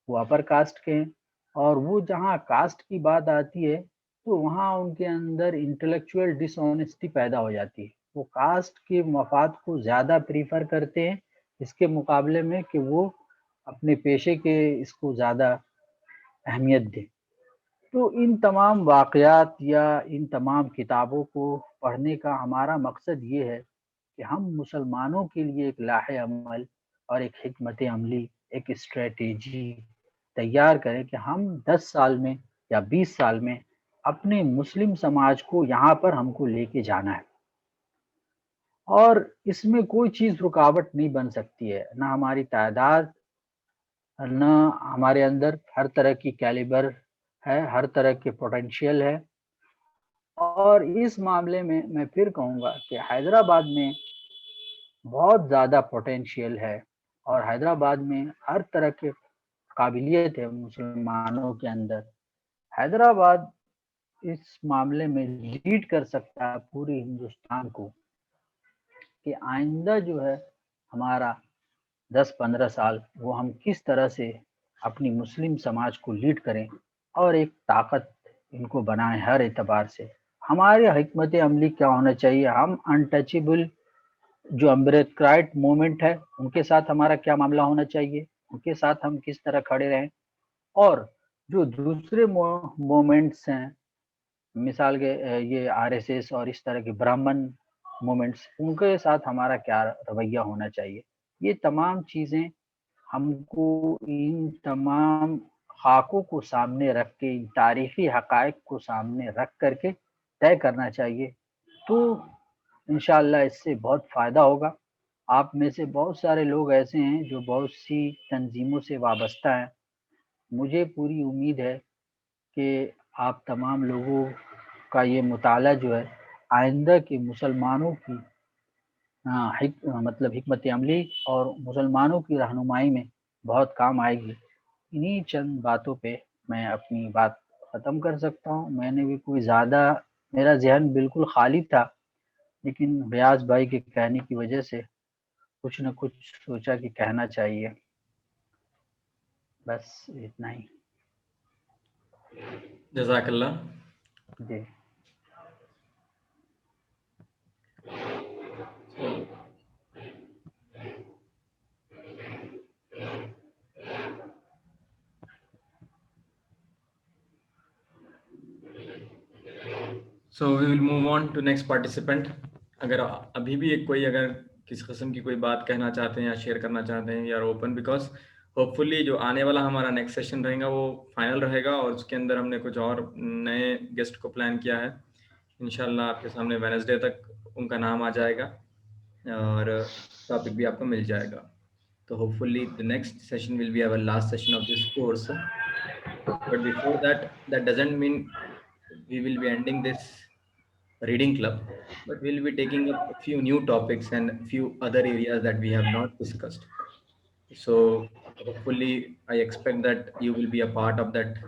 S6: वो अपर कास्ट के हैं, और वो जहाँ कास्ट की बात आती है तो वहाँ उनके अंदर इंटेलेक्चुअल डिसऑनेस्टी पैदा हो जाती है। वो कास्ट के मफाद को ज़्यादा प्रीफर करते हैं इसके मुकाबले में कि वो अपने पेशे के इसको ज़्यादा अहमियत दें। तो इन तमाम वाक़यात या इन तमाम किताबों को पढ़ने का हमारा मकसद ये है कि हम मुसलमानों के लिए एक लाहे अमल और एक हिकमत अमली, एक स्ट्रेटेजी तैयार करें कि हम 10 साल में या 20 साल में अपने मुस्लिम समाज को यहाँ पर हमको लेके जाना है, और इसमें कोई चीज़ रुकावट नहीं बन सकती है, ना हमारी तादाद, ना हमारे अंदर हर तरह की कैलिबर है, हर तरह के पोटेंशियल है। और इस मामले में मैं फिर कहूँगा कि हैदराबाद में बहुत ज़्यादा पोटेंशियल है, और हैदराबाद में हर तरह के काबिलियत है मुसलमानों के अंदर। हैदराबाद इस मामले में लीड कर सकता है पूरे हिंदुस्तान को, कि आइंदा जो है हमारा 10-15 साल वो हम किस तरह से अपनी मुस्लिम समाज को लीड करें और एक ताकत इनको बनाएं हर एतबार से। हमारे हिकमत अमली क्या होना चाहिए, हम अनटचेबल जो अम्बेडकराइट मूवमेंट है उनके साथ हमारा क्या मामला होना चाहिए, उनके साथ हम किस तरह खड़े रहें, और जो दूसरे मूवमेंट्स हैं मिसाल के ये आरएसएस और इस तरह के ब्राह्मण मूवमेंट्स, उनके साथ हमारा क्या रवैया होना चाहिए। ये तमाम चीज़ें हमको इन तमाम खाकों को सामने रख के, इन तारीखी हकायक को सामने रख करके तय करना चाहिए। तो इंशाअल्लाह इससे बहुत फ़ायदा होगा। आप में से बहुत सारे लोग ऐसे हैं जो बहुत सी तंजीमों से वाबस्ता हैं। मुझे पूरी उम्मीद है कि आप तमाम लोगों का ये मुताला जो है आइंदा के मुसलमानों की मतलब हिकमत अमली और मुसलमानों की रहनुमाई में बहुत काम आएगी। इन्हीं चंद बातों पे मैं अपनी बात ख़त्म कर सकता हूँ। मैंने भी कोई ज़्यादा, मेरा ज़हन बिल्कुल खाली था, लेकिन बयास भाई के कहने की वजह से कुछ न कुछ सोचा कि कहना चाहिए। बस इतना ही।
S1: Jazakallah.
S6: Ji.
S1: So, so we will move on to next participant. अगर अभी भी कोई अगर किसी किस्म की कोई बात कहना चाहते हैं या शेयर करना चाहते हैं, यार ओपन, बिकॉज होपफुली जो आने वाला हमारा नेक्स्ट सेशन रहेगा वो फाइनल रहेगा और उसके अंदर हमने कुछ और नए गेस्ट को प्लान किया है। इंशाल्लाह आपके सामने वेडनेसडे तक उनका नाम आ जाएगा और टॉपिक भी आपको मिल जाएगा। तो hopefully the next session will be our last session of this course, but before that, that doesn't mean we will be ending this reading club, but we'll be taking up a few new topics and a few other areas that we have not discussed. So hopefully I expect that you will be a part of that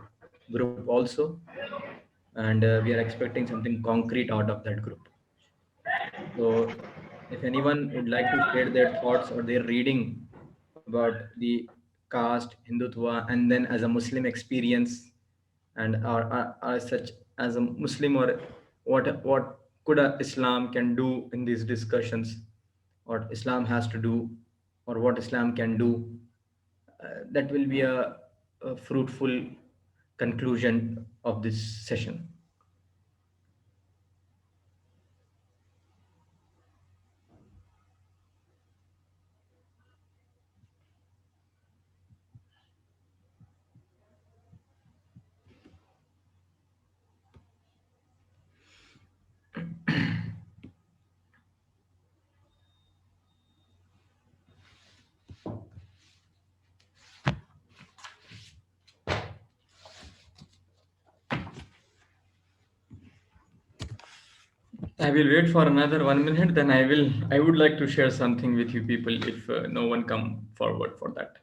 S1: group also, and we are expecting something concrete out of that group. So if anyone would like to share their thoughts or their reading about the caste, Hindutva, and then as a Muslim experience, and are such as a Muslim, or what could a Islam can do in these discussions, what Islam has to do, or what Islam can do, that will be a fruitful conclusion of this session. I will wait for another 1 minute, then I would like to share something with you people if no one come forward for that.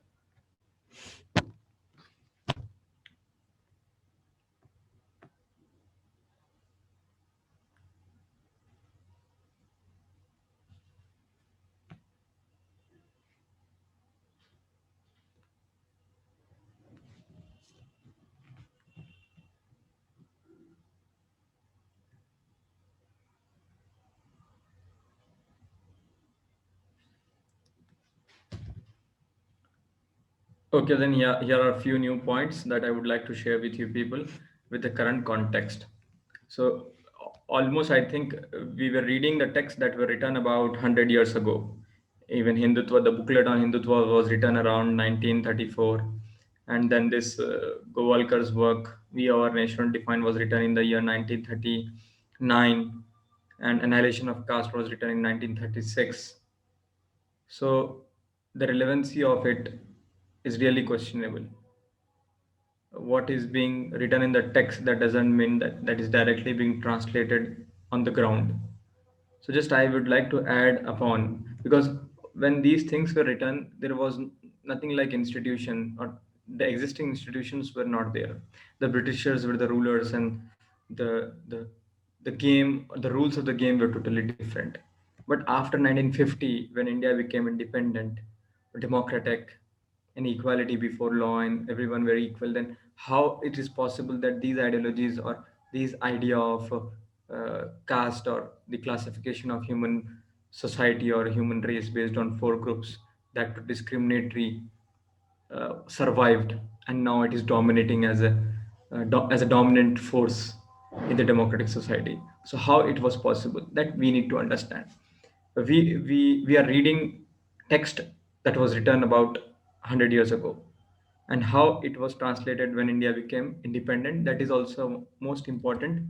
S1: Okay, then here are a few new points that I would like to share with you people with the current context. So almost I think we were reading the texts that were written about 100 years ago. Even Hindutva, the booklet on Hindutva was written around 1934. And then this Govalkar's work, We Our Nation Defined, was written in the year 1939. And Annihilation of Caste was written in 1936. So the relevancy of it is really questionable. What is being written in the text, that doesn't mean that is directly being translated on the ground. So just I would like to add upon, because when these things were written, there was nothing like institution, or the existing institutions were not there. The Britishers were the rulers, and the game, the rules of the game were totally different. But after 1950, when India became independent, democratic, and equality before law and everyone very equal, then how it is possible that these ideologies or these idea of caste or the classification of human society or human race based on four groups that were discriminatory survived, and now it is dominating as a as a dominant force in the democratic society. So how it was possible, that we need to understand. We are reading text that was written about 100 years ago, and how it was translated when India became independent, that is also most important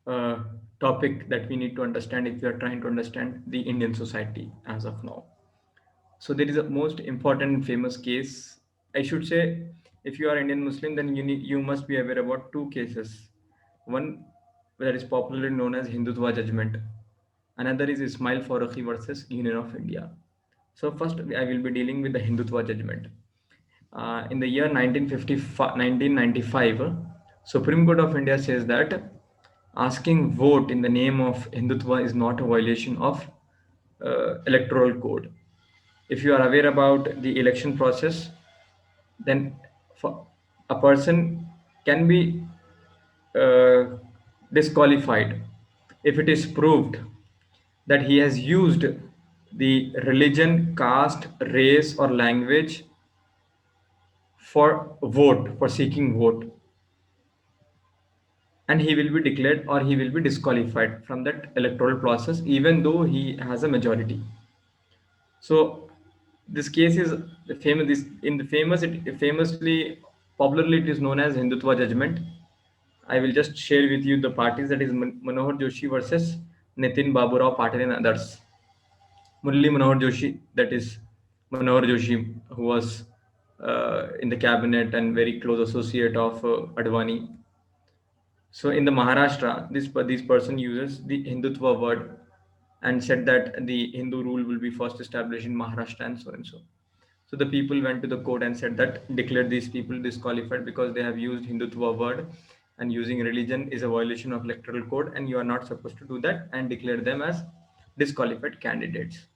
S1: uh, topic that we need to understand if we are trying to understand the Indian society as of now. So there is a most important and famous case. I should say, if you are Indian Muslim, then you must be aware about two cases. One that is popularly known as Hindutva judgment. Another is Ismail Farooqi versus Union of India. So first, I will be dealing with the Hindutva judgment. In the year 1995, Supreme Court of India says that asking vote in the name of Hindutva is not a violation of electoral code. If you are aware about the election process, then a person can be uh, disqualified if it is proved that he has used the religion, caste, race, or language for seeking vote, and he will be declared or he will be disqualified from that electoral process even though he has a majority. So this case is the famous. This in the famous, it famously, popularly, it is known as Hindutva judgment. I will just share with you the parties, that is Manohar Joshi versus Nitin Baburao Patil and others. Murli Manohar Joshi, that is Manohar Joshi, who was in the cabinet and very close associate of Advani. So in the Maharashtra, this person uses the Hindutva word and said that the Hindu rule will be first established in Maharashtra and so and so. So the people went to the court and said that, declared these people disqualified because they have used Hindutva word, and using religion is a violation of electoral code and you are not supposed to do that, and declared them as disqualified candidates.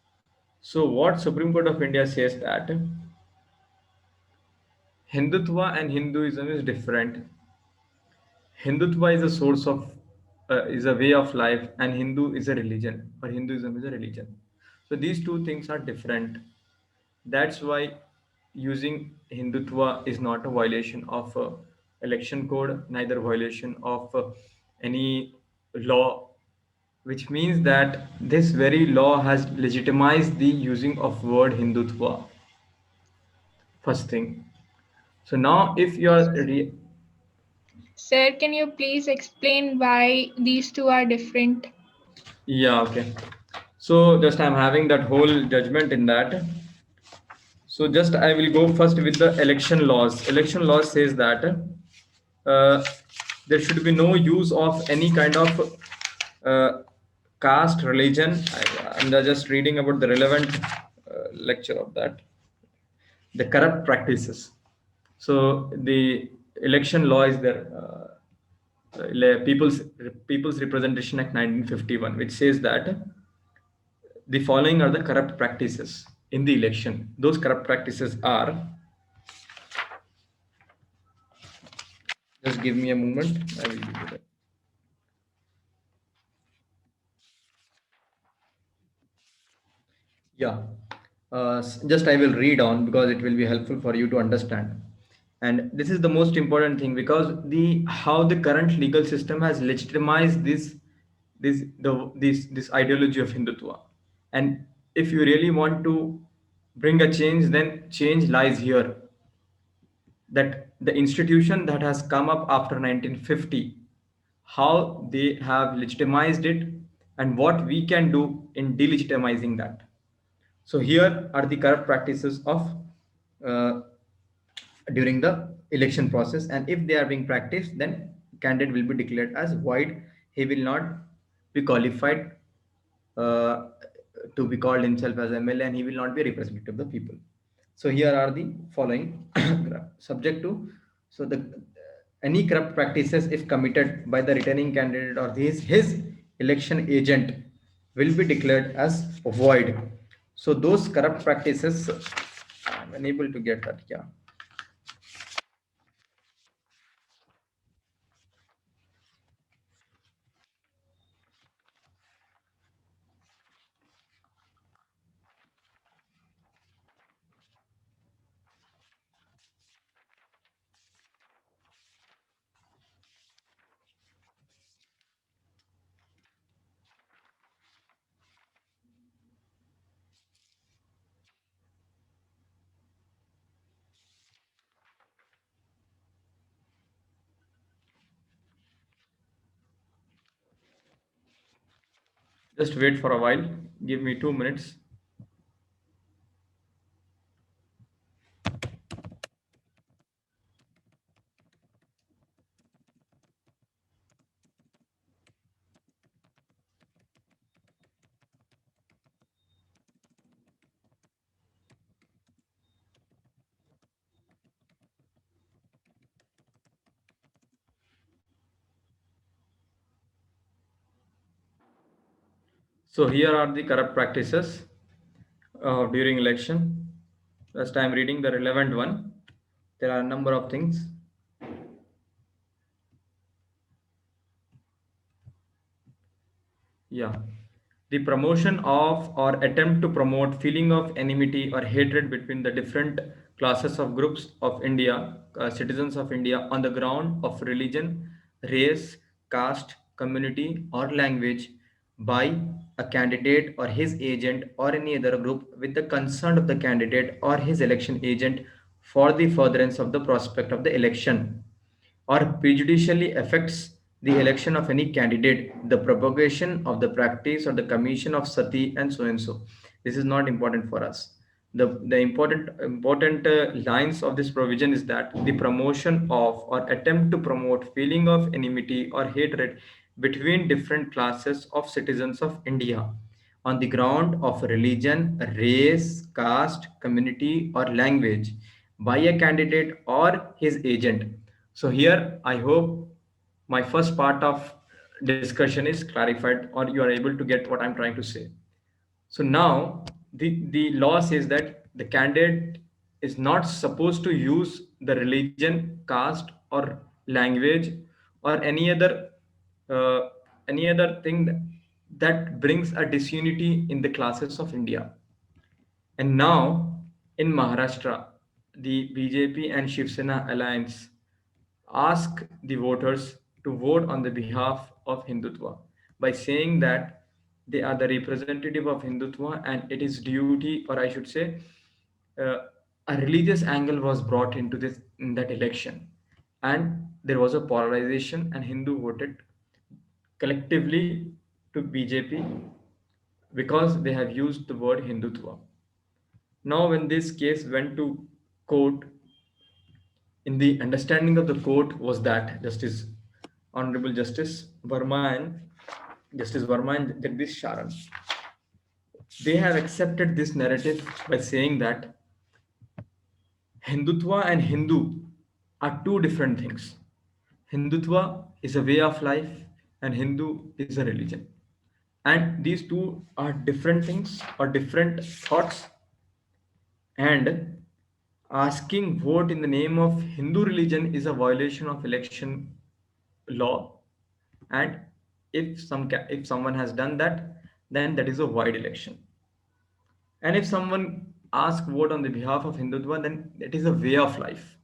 S1: So what Supreme Court of India says that Hindutva and Hinduism is different. Hindutva is a source of is a way of life, and Hindu is a religion, or Hinduism is a religion. So these two things are different. That's why using Hindutva is not a violation of election code, neither violation of any law, which means that this very law has legitimized the using of word Hindutva. First thing. So now, if you are
S7: Sir, can you please explain why these two are different?
S1: yeah, okay. So just I'm having that whole judgment in that. So just I will go first with the election laws. Election laws says that uh, there should be no use of any kind of caste, religion. I'm just reading about the relevant lecture of that. The corrupt practices. So the election law is there. People's Representation Act 1951, which says that the following are the corrupt practices in the election. Those corrupt practices are, just give me a moment, I will give you that. Yeah, just I will read on because it will be helpful for you to understand. And this is the most important thing, because the how the current legal system has legitimized this ideology of Hindutva. And if you really want to bring a change, then change lies here. That the institution that has come up after 1950, how they have legitimized it, and what we can do in delegitimizing that. So here are the corrupt practices of uh, during the election process, and if they are being practiced, then candidate will be declared as void. He will not be qualified uh, to be called himself as MLA, and he will not be a representative of the people. So here are the following subject to. So the any corrupt practices if committed by the returning candidate or his election agent will be declared as void. So those corrupt practices, I'm unable to get that. Yeah. Just wait for a while. Give me 2 minutes. So here are the corrupt practices during election. First, I am reading the relevant one. There are a number of things. Yeah. The promotion of or attempt to promote feeling of enmity or hatred between the different classes of groups of India, citizens of India on the ground of religion, race, caste, community or language by a candidate or his agent or any other group with the consent of the candidate or his election agent for the furtherance of the prospect of the election or prejudicially affects the election of any candidate, the propagation of the practice or the commission of sati and so and so. This is not important for us. The important lines of this provision is that the promotion of or attempt to promote feeling of enmity or hatred between different classes of citizens of India on the ground of religion, race, caste, community, or language by a candidate or his agent. So here, I hope my first part of discussion is clarified or you are able to get what I'm trying to say. So now the law says that the candidate is not supposed to use the religion, caste, or language or uh, any other thing that brings a disunity in the classes of India. And now in Maharashtra, the BJP and Shiv Sena alliance ask the voters to vote on the behalf of Hindutva by saying that they are the representative of Hindutva and it is duty, or I should say, uh, a religious angle was brought into this in that election, and there was a polarization, and Hindu voted collectively to BJP because they have used the word Hindutva. Now, when this case went to court, in the understanding of the court was that Honorable Justice Verma and Jagdish Sharan, they have accepted this narrative by saying that Hindutva and Hindu are two different things. Hindutva is a way of life and Hindu is a religion. And these two are different things or different thoughts, and asking vote in the name of Hindu religion is a violation of election law, and if someone has done that, then that is a void election. And if someone asks vote on the behalf of Hindutva, then it is a way of life,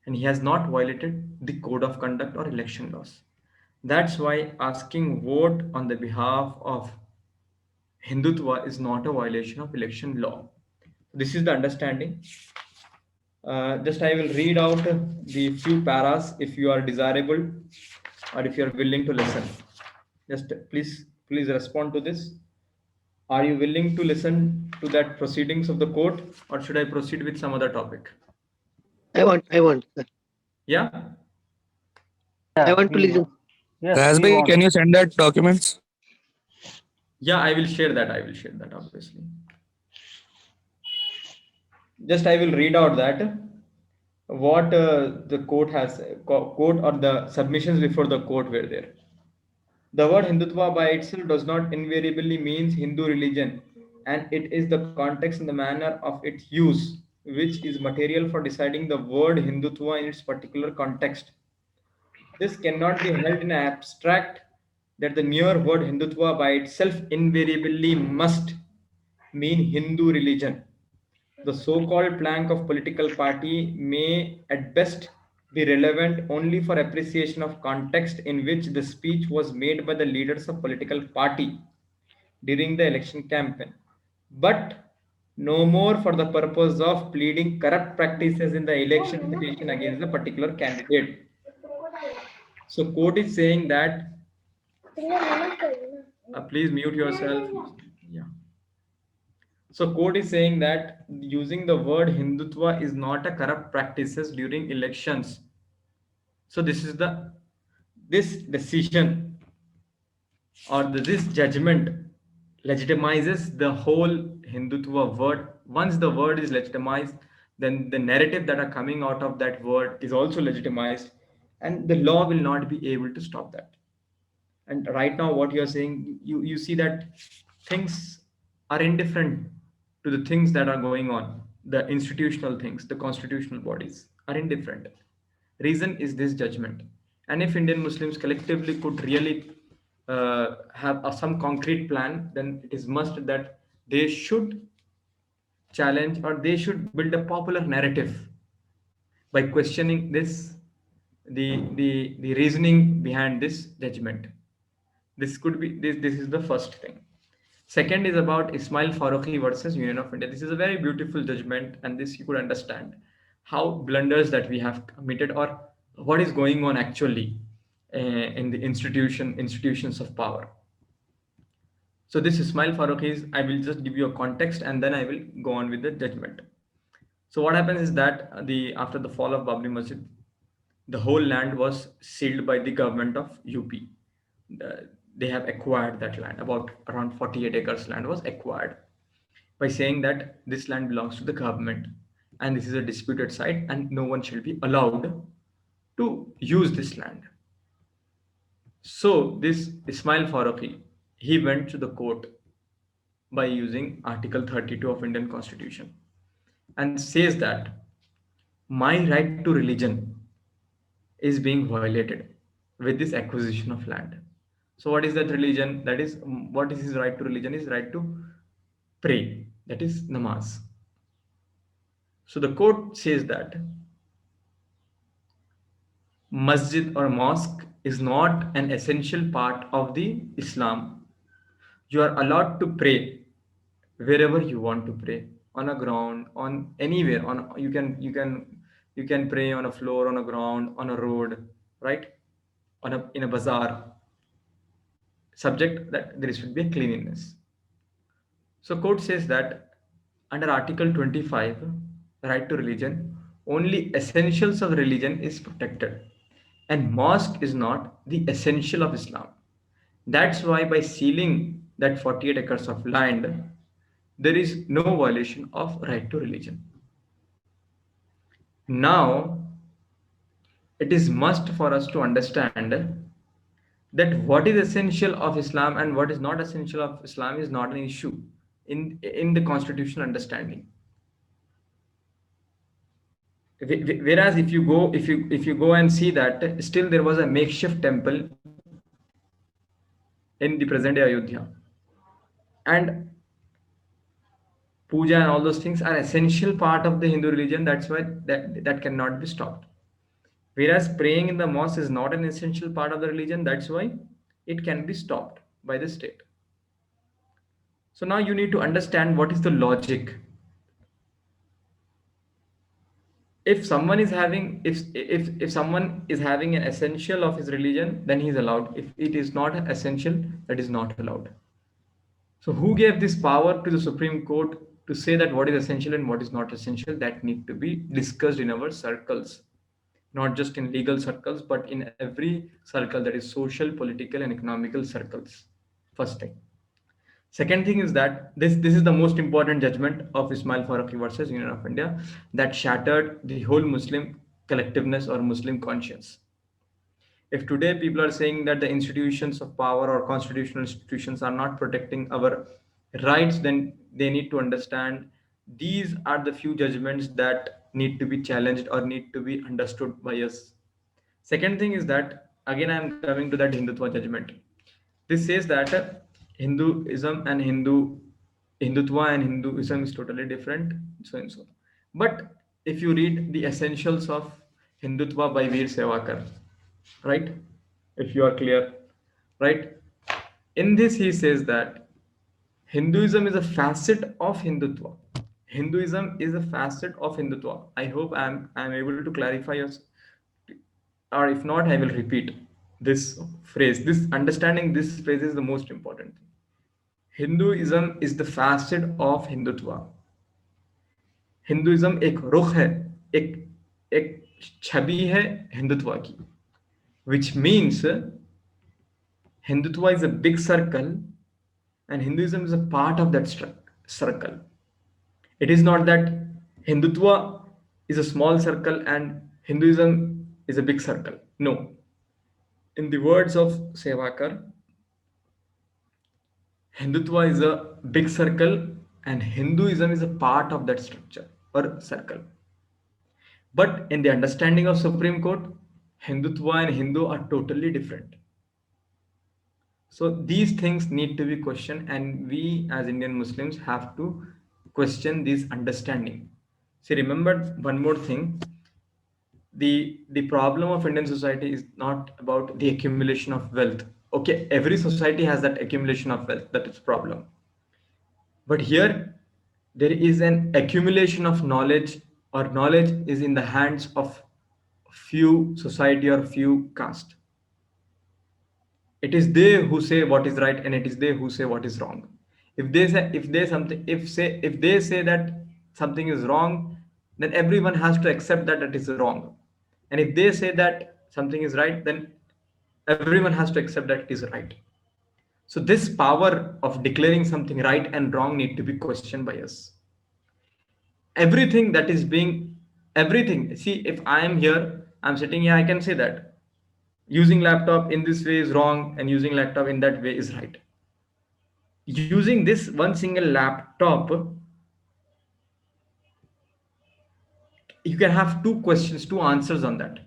S1: and he has not violated the code of conduct or election laws. That's why asking vote on the behalf of Hindutva is not a violation of election law. This is the understanding. Just I will read out the few paras if you are desirable or if you are willing to listen. Just please respond to this. Are you willing to listen to that proceedings of the court, or should I proceed with some other topic?
S4: I want, sir.
S1: Yeah.
S4: I want to
S5: we
S4: listen.
S5: want. Yes,
S8: Raz
S5: we
S8: bhai,
S5: want.
S8: can you send that documents?
S1: Yeah, I will share that. I will share that, obviously. Just I will read out that what the court has court or the submissions before the court were there. The word Hindutva by itself does not invariably means Hindu religion, and it is the context and the manner of its use which is material for deciding the word Hindutva in its particular context. This cannot be held in abstract that the mere word Hindutva by itself invariably must mean Hindu religion. The so-called plank of political party may at best be relevant only for appreciation of context in which the speech was made by the leaders of political party during the election campaign, but no more for the purpose of pleading corrupt practices in the election petition against a particular candidate. So court is saying that please mute yourself. Yeah. So court is saying that using the word Hindutva is not a corrupt practices during elections. So this decision or this judgment legitimizes the whole Hindutva word. Once the word is legitimized, then the narrative that are coming out of that word is also legitimized, and the law will not be able to stop that. And right now, what you're saying, you see that things are indifferent to the things that are going on. The institutional things, the constitutional bodies are indifferent. Reason is this judgment. And if Indian Muslims collectively could really have some concrete plan, then it is must that they should challenge or they should build a popular narrative by questioning the reasoning behind this judgment. This could be this is the first thing. Second is about Ismail Farooqi versus Union of India. This is a very beautiful judgment, and this you could understand how blunders that we have committed or what is going on actually in the institutions of power. So this Ismail Farooqi is, I will just give you a context and then I will go on with the judgment. So what happens is that after the fall of Babri Masjid, the whole land was sealed by the government of UP. They have acquired that land. About around 48 acres land was acquired by saying that this land belongs to the government and this is a disputed site and no one shall be allowed to use this land. So this Ismail Farooqi, he went to the court by using Article 32 of Indian Constitution and says that my right to religion is being violated with this acquisition of land. So what is that religion? That is, what is his right to religion? His right to pray, that is namaz. So the court says that masjid or mosque is not an essential part of the Islam. You are allowed to pray wherever you want to pray, on a ground, on anywhere, you can pray on a floor, on a ground, on a road, right? In a bazaar, subject that there should be a cleanliness. So court says that under Article 25, right to religion, only essentials of religion is protected, and mosque is not the essential of Islam. That's why by sealing that 48 acres of land, there is no violation of right to religion. Now, it is must for us to understand that what is essential of Islam and what is not essential of Islam is not an issue in the constitutional understanding. Whereas if you go and see that still there was a makeshift temple in the present day Ayodhya, and puja and all those things are essential part of the Hindu religion. That's why that cannot be stopped. Whereas praying in the mosque is not an essential part of the religion. That's why it can be stopped by the state. So now you need to understand what is the logic. If someone is having if someone is having an essential of his religion, then he is allowed. If it is not essential, that is not allowed. So who gave this power to the Supreme Court to say that what is essential and what is not essential? That need to be discussed in our circles, not just in legal circles, but in every circle, that is social, political, and economical circles. First thing. Second thing is that this is the most important judgment of Ismail Farooqi versus Union of India that shattered the whole Muslim collectiveness or Muslim conscience. If today people are saying that the institutions of power or constitutional institutions are not protecting our rights, then they need to understand these are the few judgments that need to be challenged or need to be understood by us. Second thing is that again I am coming to that Hindutva judgment. This says that Hinduism and Hindutva and Hinduism is totally different, so and so. But if you read the essentials of Hindutva by Veer Sevakar, right? If you are clear, right? In this, he says that Hinduism is a facet of Hindutva. Hinduism is a facet of Hindutva. I hope I'm able to clarify yours, or if not, I will repeat this phrase. This understanding this phrase is the most important thing. Hinduism is the facet of Hindutva. Hinduism एक रुख है, एक छवि है हिंदुत्व की, which means Hindutva is a big circle and Hinduism is a part of that circle. It is not that Hindutva is a small circle and Hinduism is a big circle. No. In the words of Sevakar, Hindutva is a big circle and Hinduism is a part of that structure or circle. But in the understanding of Supreme Court, Hindutva and Hindu are totally different. So these things need to be questioned, and we as Indian Muslims have to question this understanding. See, remember one more thing. The problem of Indian society is not about the accumulation of wealth. Okay, every society has that accumulation of wealth, that is problem. But here there is an accumulation of knowledge, or knowledge is in the hands of few society or few caste. It is they who say what is right and it is they who say what is wrong. If they say that something is wrong, then everyone has to accept that it is wrong. And if they say that something is right, then everyone has to accept that it is right. So this power of declaring something right and wrong need to be questioned by us. Everything that is being, everything, see, if I am here, I'm sitting here, I can say that using laptop in this way is wrong and using laptop in that way is right. Using this one single laptop, you can have two questions, two answers on that.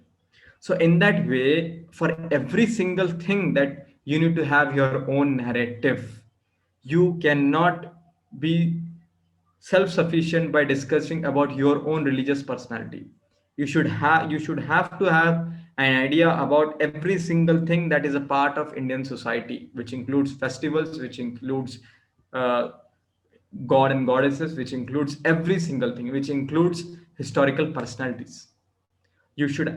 S1: So in that way, for every single thing that you need to have your own narrative. You cannot be self-sufficient by discussing about your own religious personality. You should have to have an idea about every single thing that is a part of Indian society, which includes festivals, which includes god and goddesses, which includes every single thing, which includes historical personalities. You should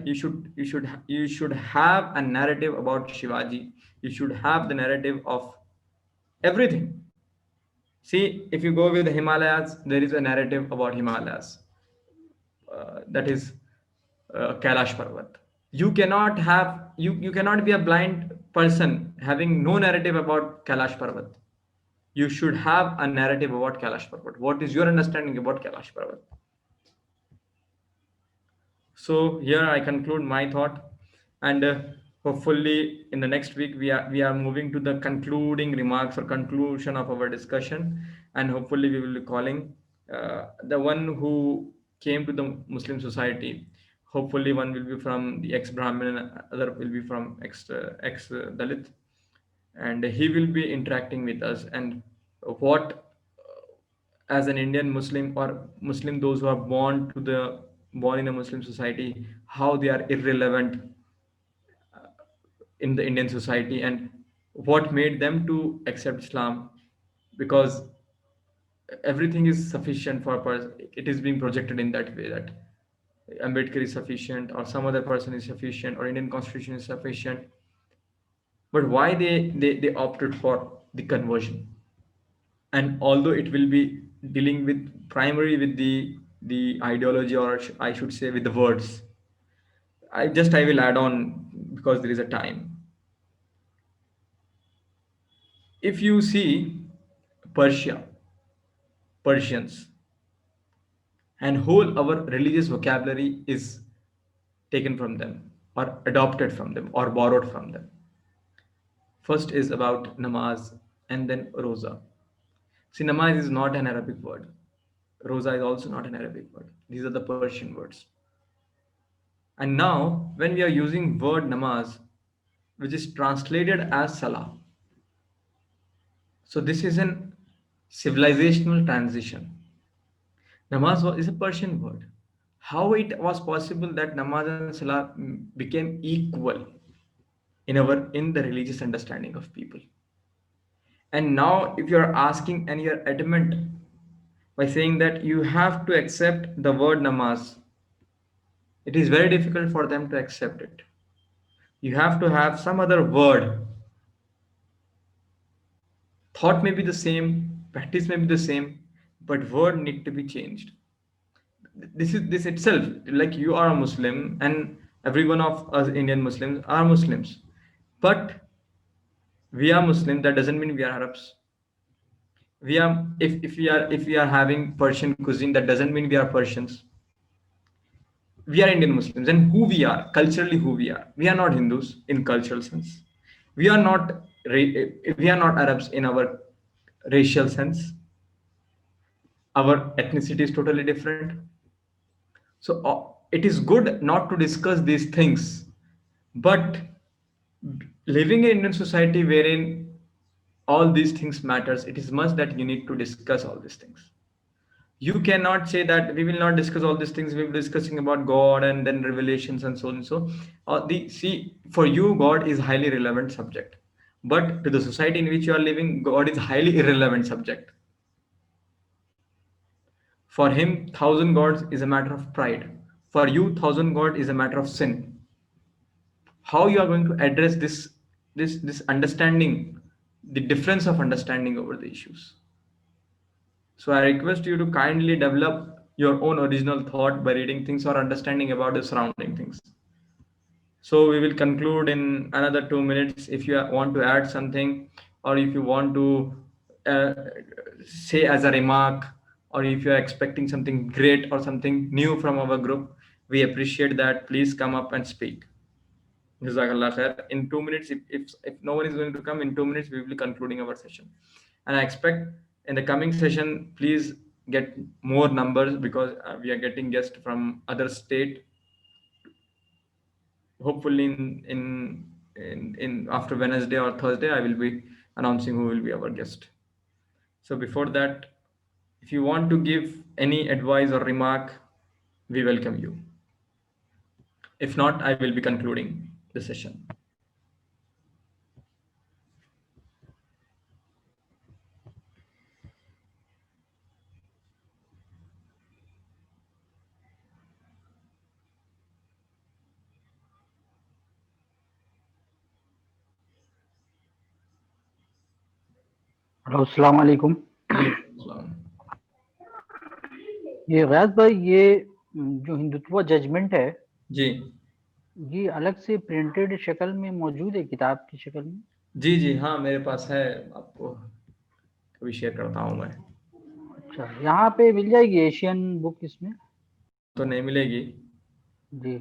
S1: have a narrative about Shivaji. You should have the narrative of everything. See, if you go with the Himalayas, there is a narrative about Himalayas. That is Kailash Parvat. You cannot be a blind person having no narrative about Kailash Parvat. You should have a narrative about Kailash Parvat. What is your understanding about Kailash Parvat? So here I conclude my thought, and hopefully in the next week we are moving to the concluding remarks or conclusion of our discussion, and hopefully we will be calling the one who came to the Muslim society. Hopefully one will be from the ex-Brahmin and other will be from ex-Dalit, and he will be interacting with us, and what as an Indian Muslim or Muslim, those who are born in a Muslim society, how they are irrelevant in the Indian society, and what made them to accept Islam, because everything is sufficient for a person. It is being projected in that way that Ambedkar is sufficient, or some other person is sufficient, or Indian constitution is sufficient. But why they opted for the conversion? And although it will be dealing with primarily with the ideology, or I should say with the words, I will add on because there is a time. If you see Persians, and whole our religious vocabulary is taken from them. or adopted from them or borrowed from them. First is about namaz and then roza. See, namaz is not an Arabic word. Roza is also not an Arabic word. These are the Persian words. And now, when we are using word namaz, which is translated as salah, so this is an civilizational transition. Is a Persian word. How it was possible that namaz and salah became equal in the religious understanding of people? And now, if you're asking and you're adamant by saying that you have to accept the word namaz, it is very difficult for them to accept it. You have to have some other word. Thought may be the same, practice may be the same, but word need to be changed. This itself, like you are a Muslim, and every one of us Indian Muslims are Muslims, but we are Muslim. That doesn't mean we are Arabs. We are if we are having Persian cuisine, that doesn't mean we are Persians. We are Indian Muslims, and who we are culturally, who we are. We are not Hindus in cultural sense. We are not Arabs in our racial sense. Our ethnicity is totally different. So it is good not to discuss these things, but living in Indian society wherein all these things matters, it is must that you need to discuss all these things. You cannot say that we will not discuss all these things. We will be discussing about God and then revelations and so on and so. For you, God is highly relevant subject, but to the society in which you are living, God is highly irrelevant subject. For him, thousand gods is a matter of pride. For you, thousand god is a matter of sin. How you are going to address this understanding, the difference of understanding over the issues? So I request you to kindly develop your own original thought by reading things or understanding about the surrounding things. So we will conclude in another 2 minutes. If you want to add something, or if you want to say as a remark, or if you are expecting something great or something new from our group, we appreciate that. Please come up and speak. Jazakallah khair. In 2 minutes, if no one is going to come, in 2 minutes we will be concluding our session. And I expect in the coming session, please get more numbers, because we are getting guests from other state. Hopefully in after Wednesday or Thursday, I will be announcing who will be our guest. So before that, if you want to give any advice or remark, we welcome you. If not, I will be concluding the session.
S6: Hello अस्सलाम वालेकुम।
S1: Salam.
S6: ये गयास भाई, ये जो Hindutva judgement है,
S1: जी
S6: ये अलग से प्रिंटेड शक्ल में मौजूद है, किताब की शक्ल में?
S1: जी जी हाँ, मेरे पास है, आपको कभी शेयर करता हूँ मैं।
S6: अच्छा, यहाँ पे मिल जाएगी एशियन बुक इसमें?
S1: तो नहीं मिलेगी
S6: जी।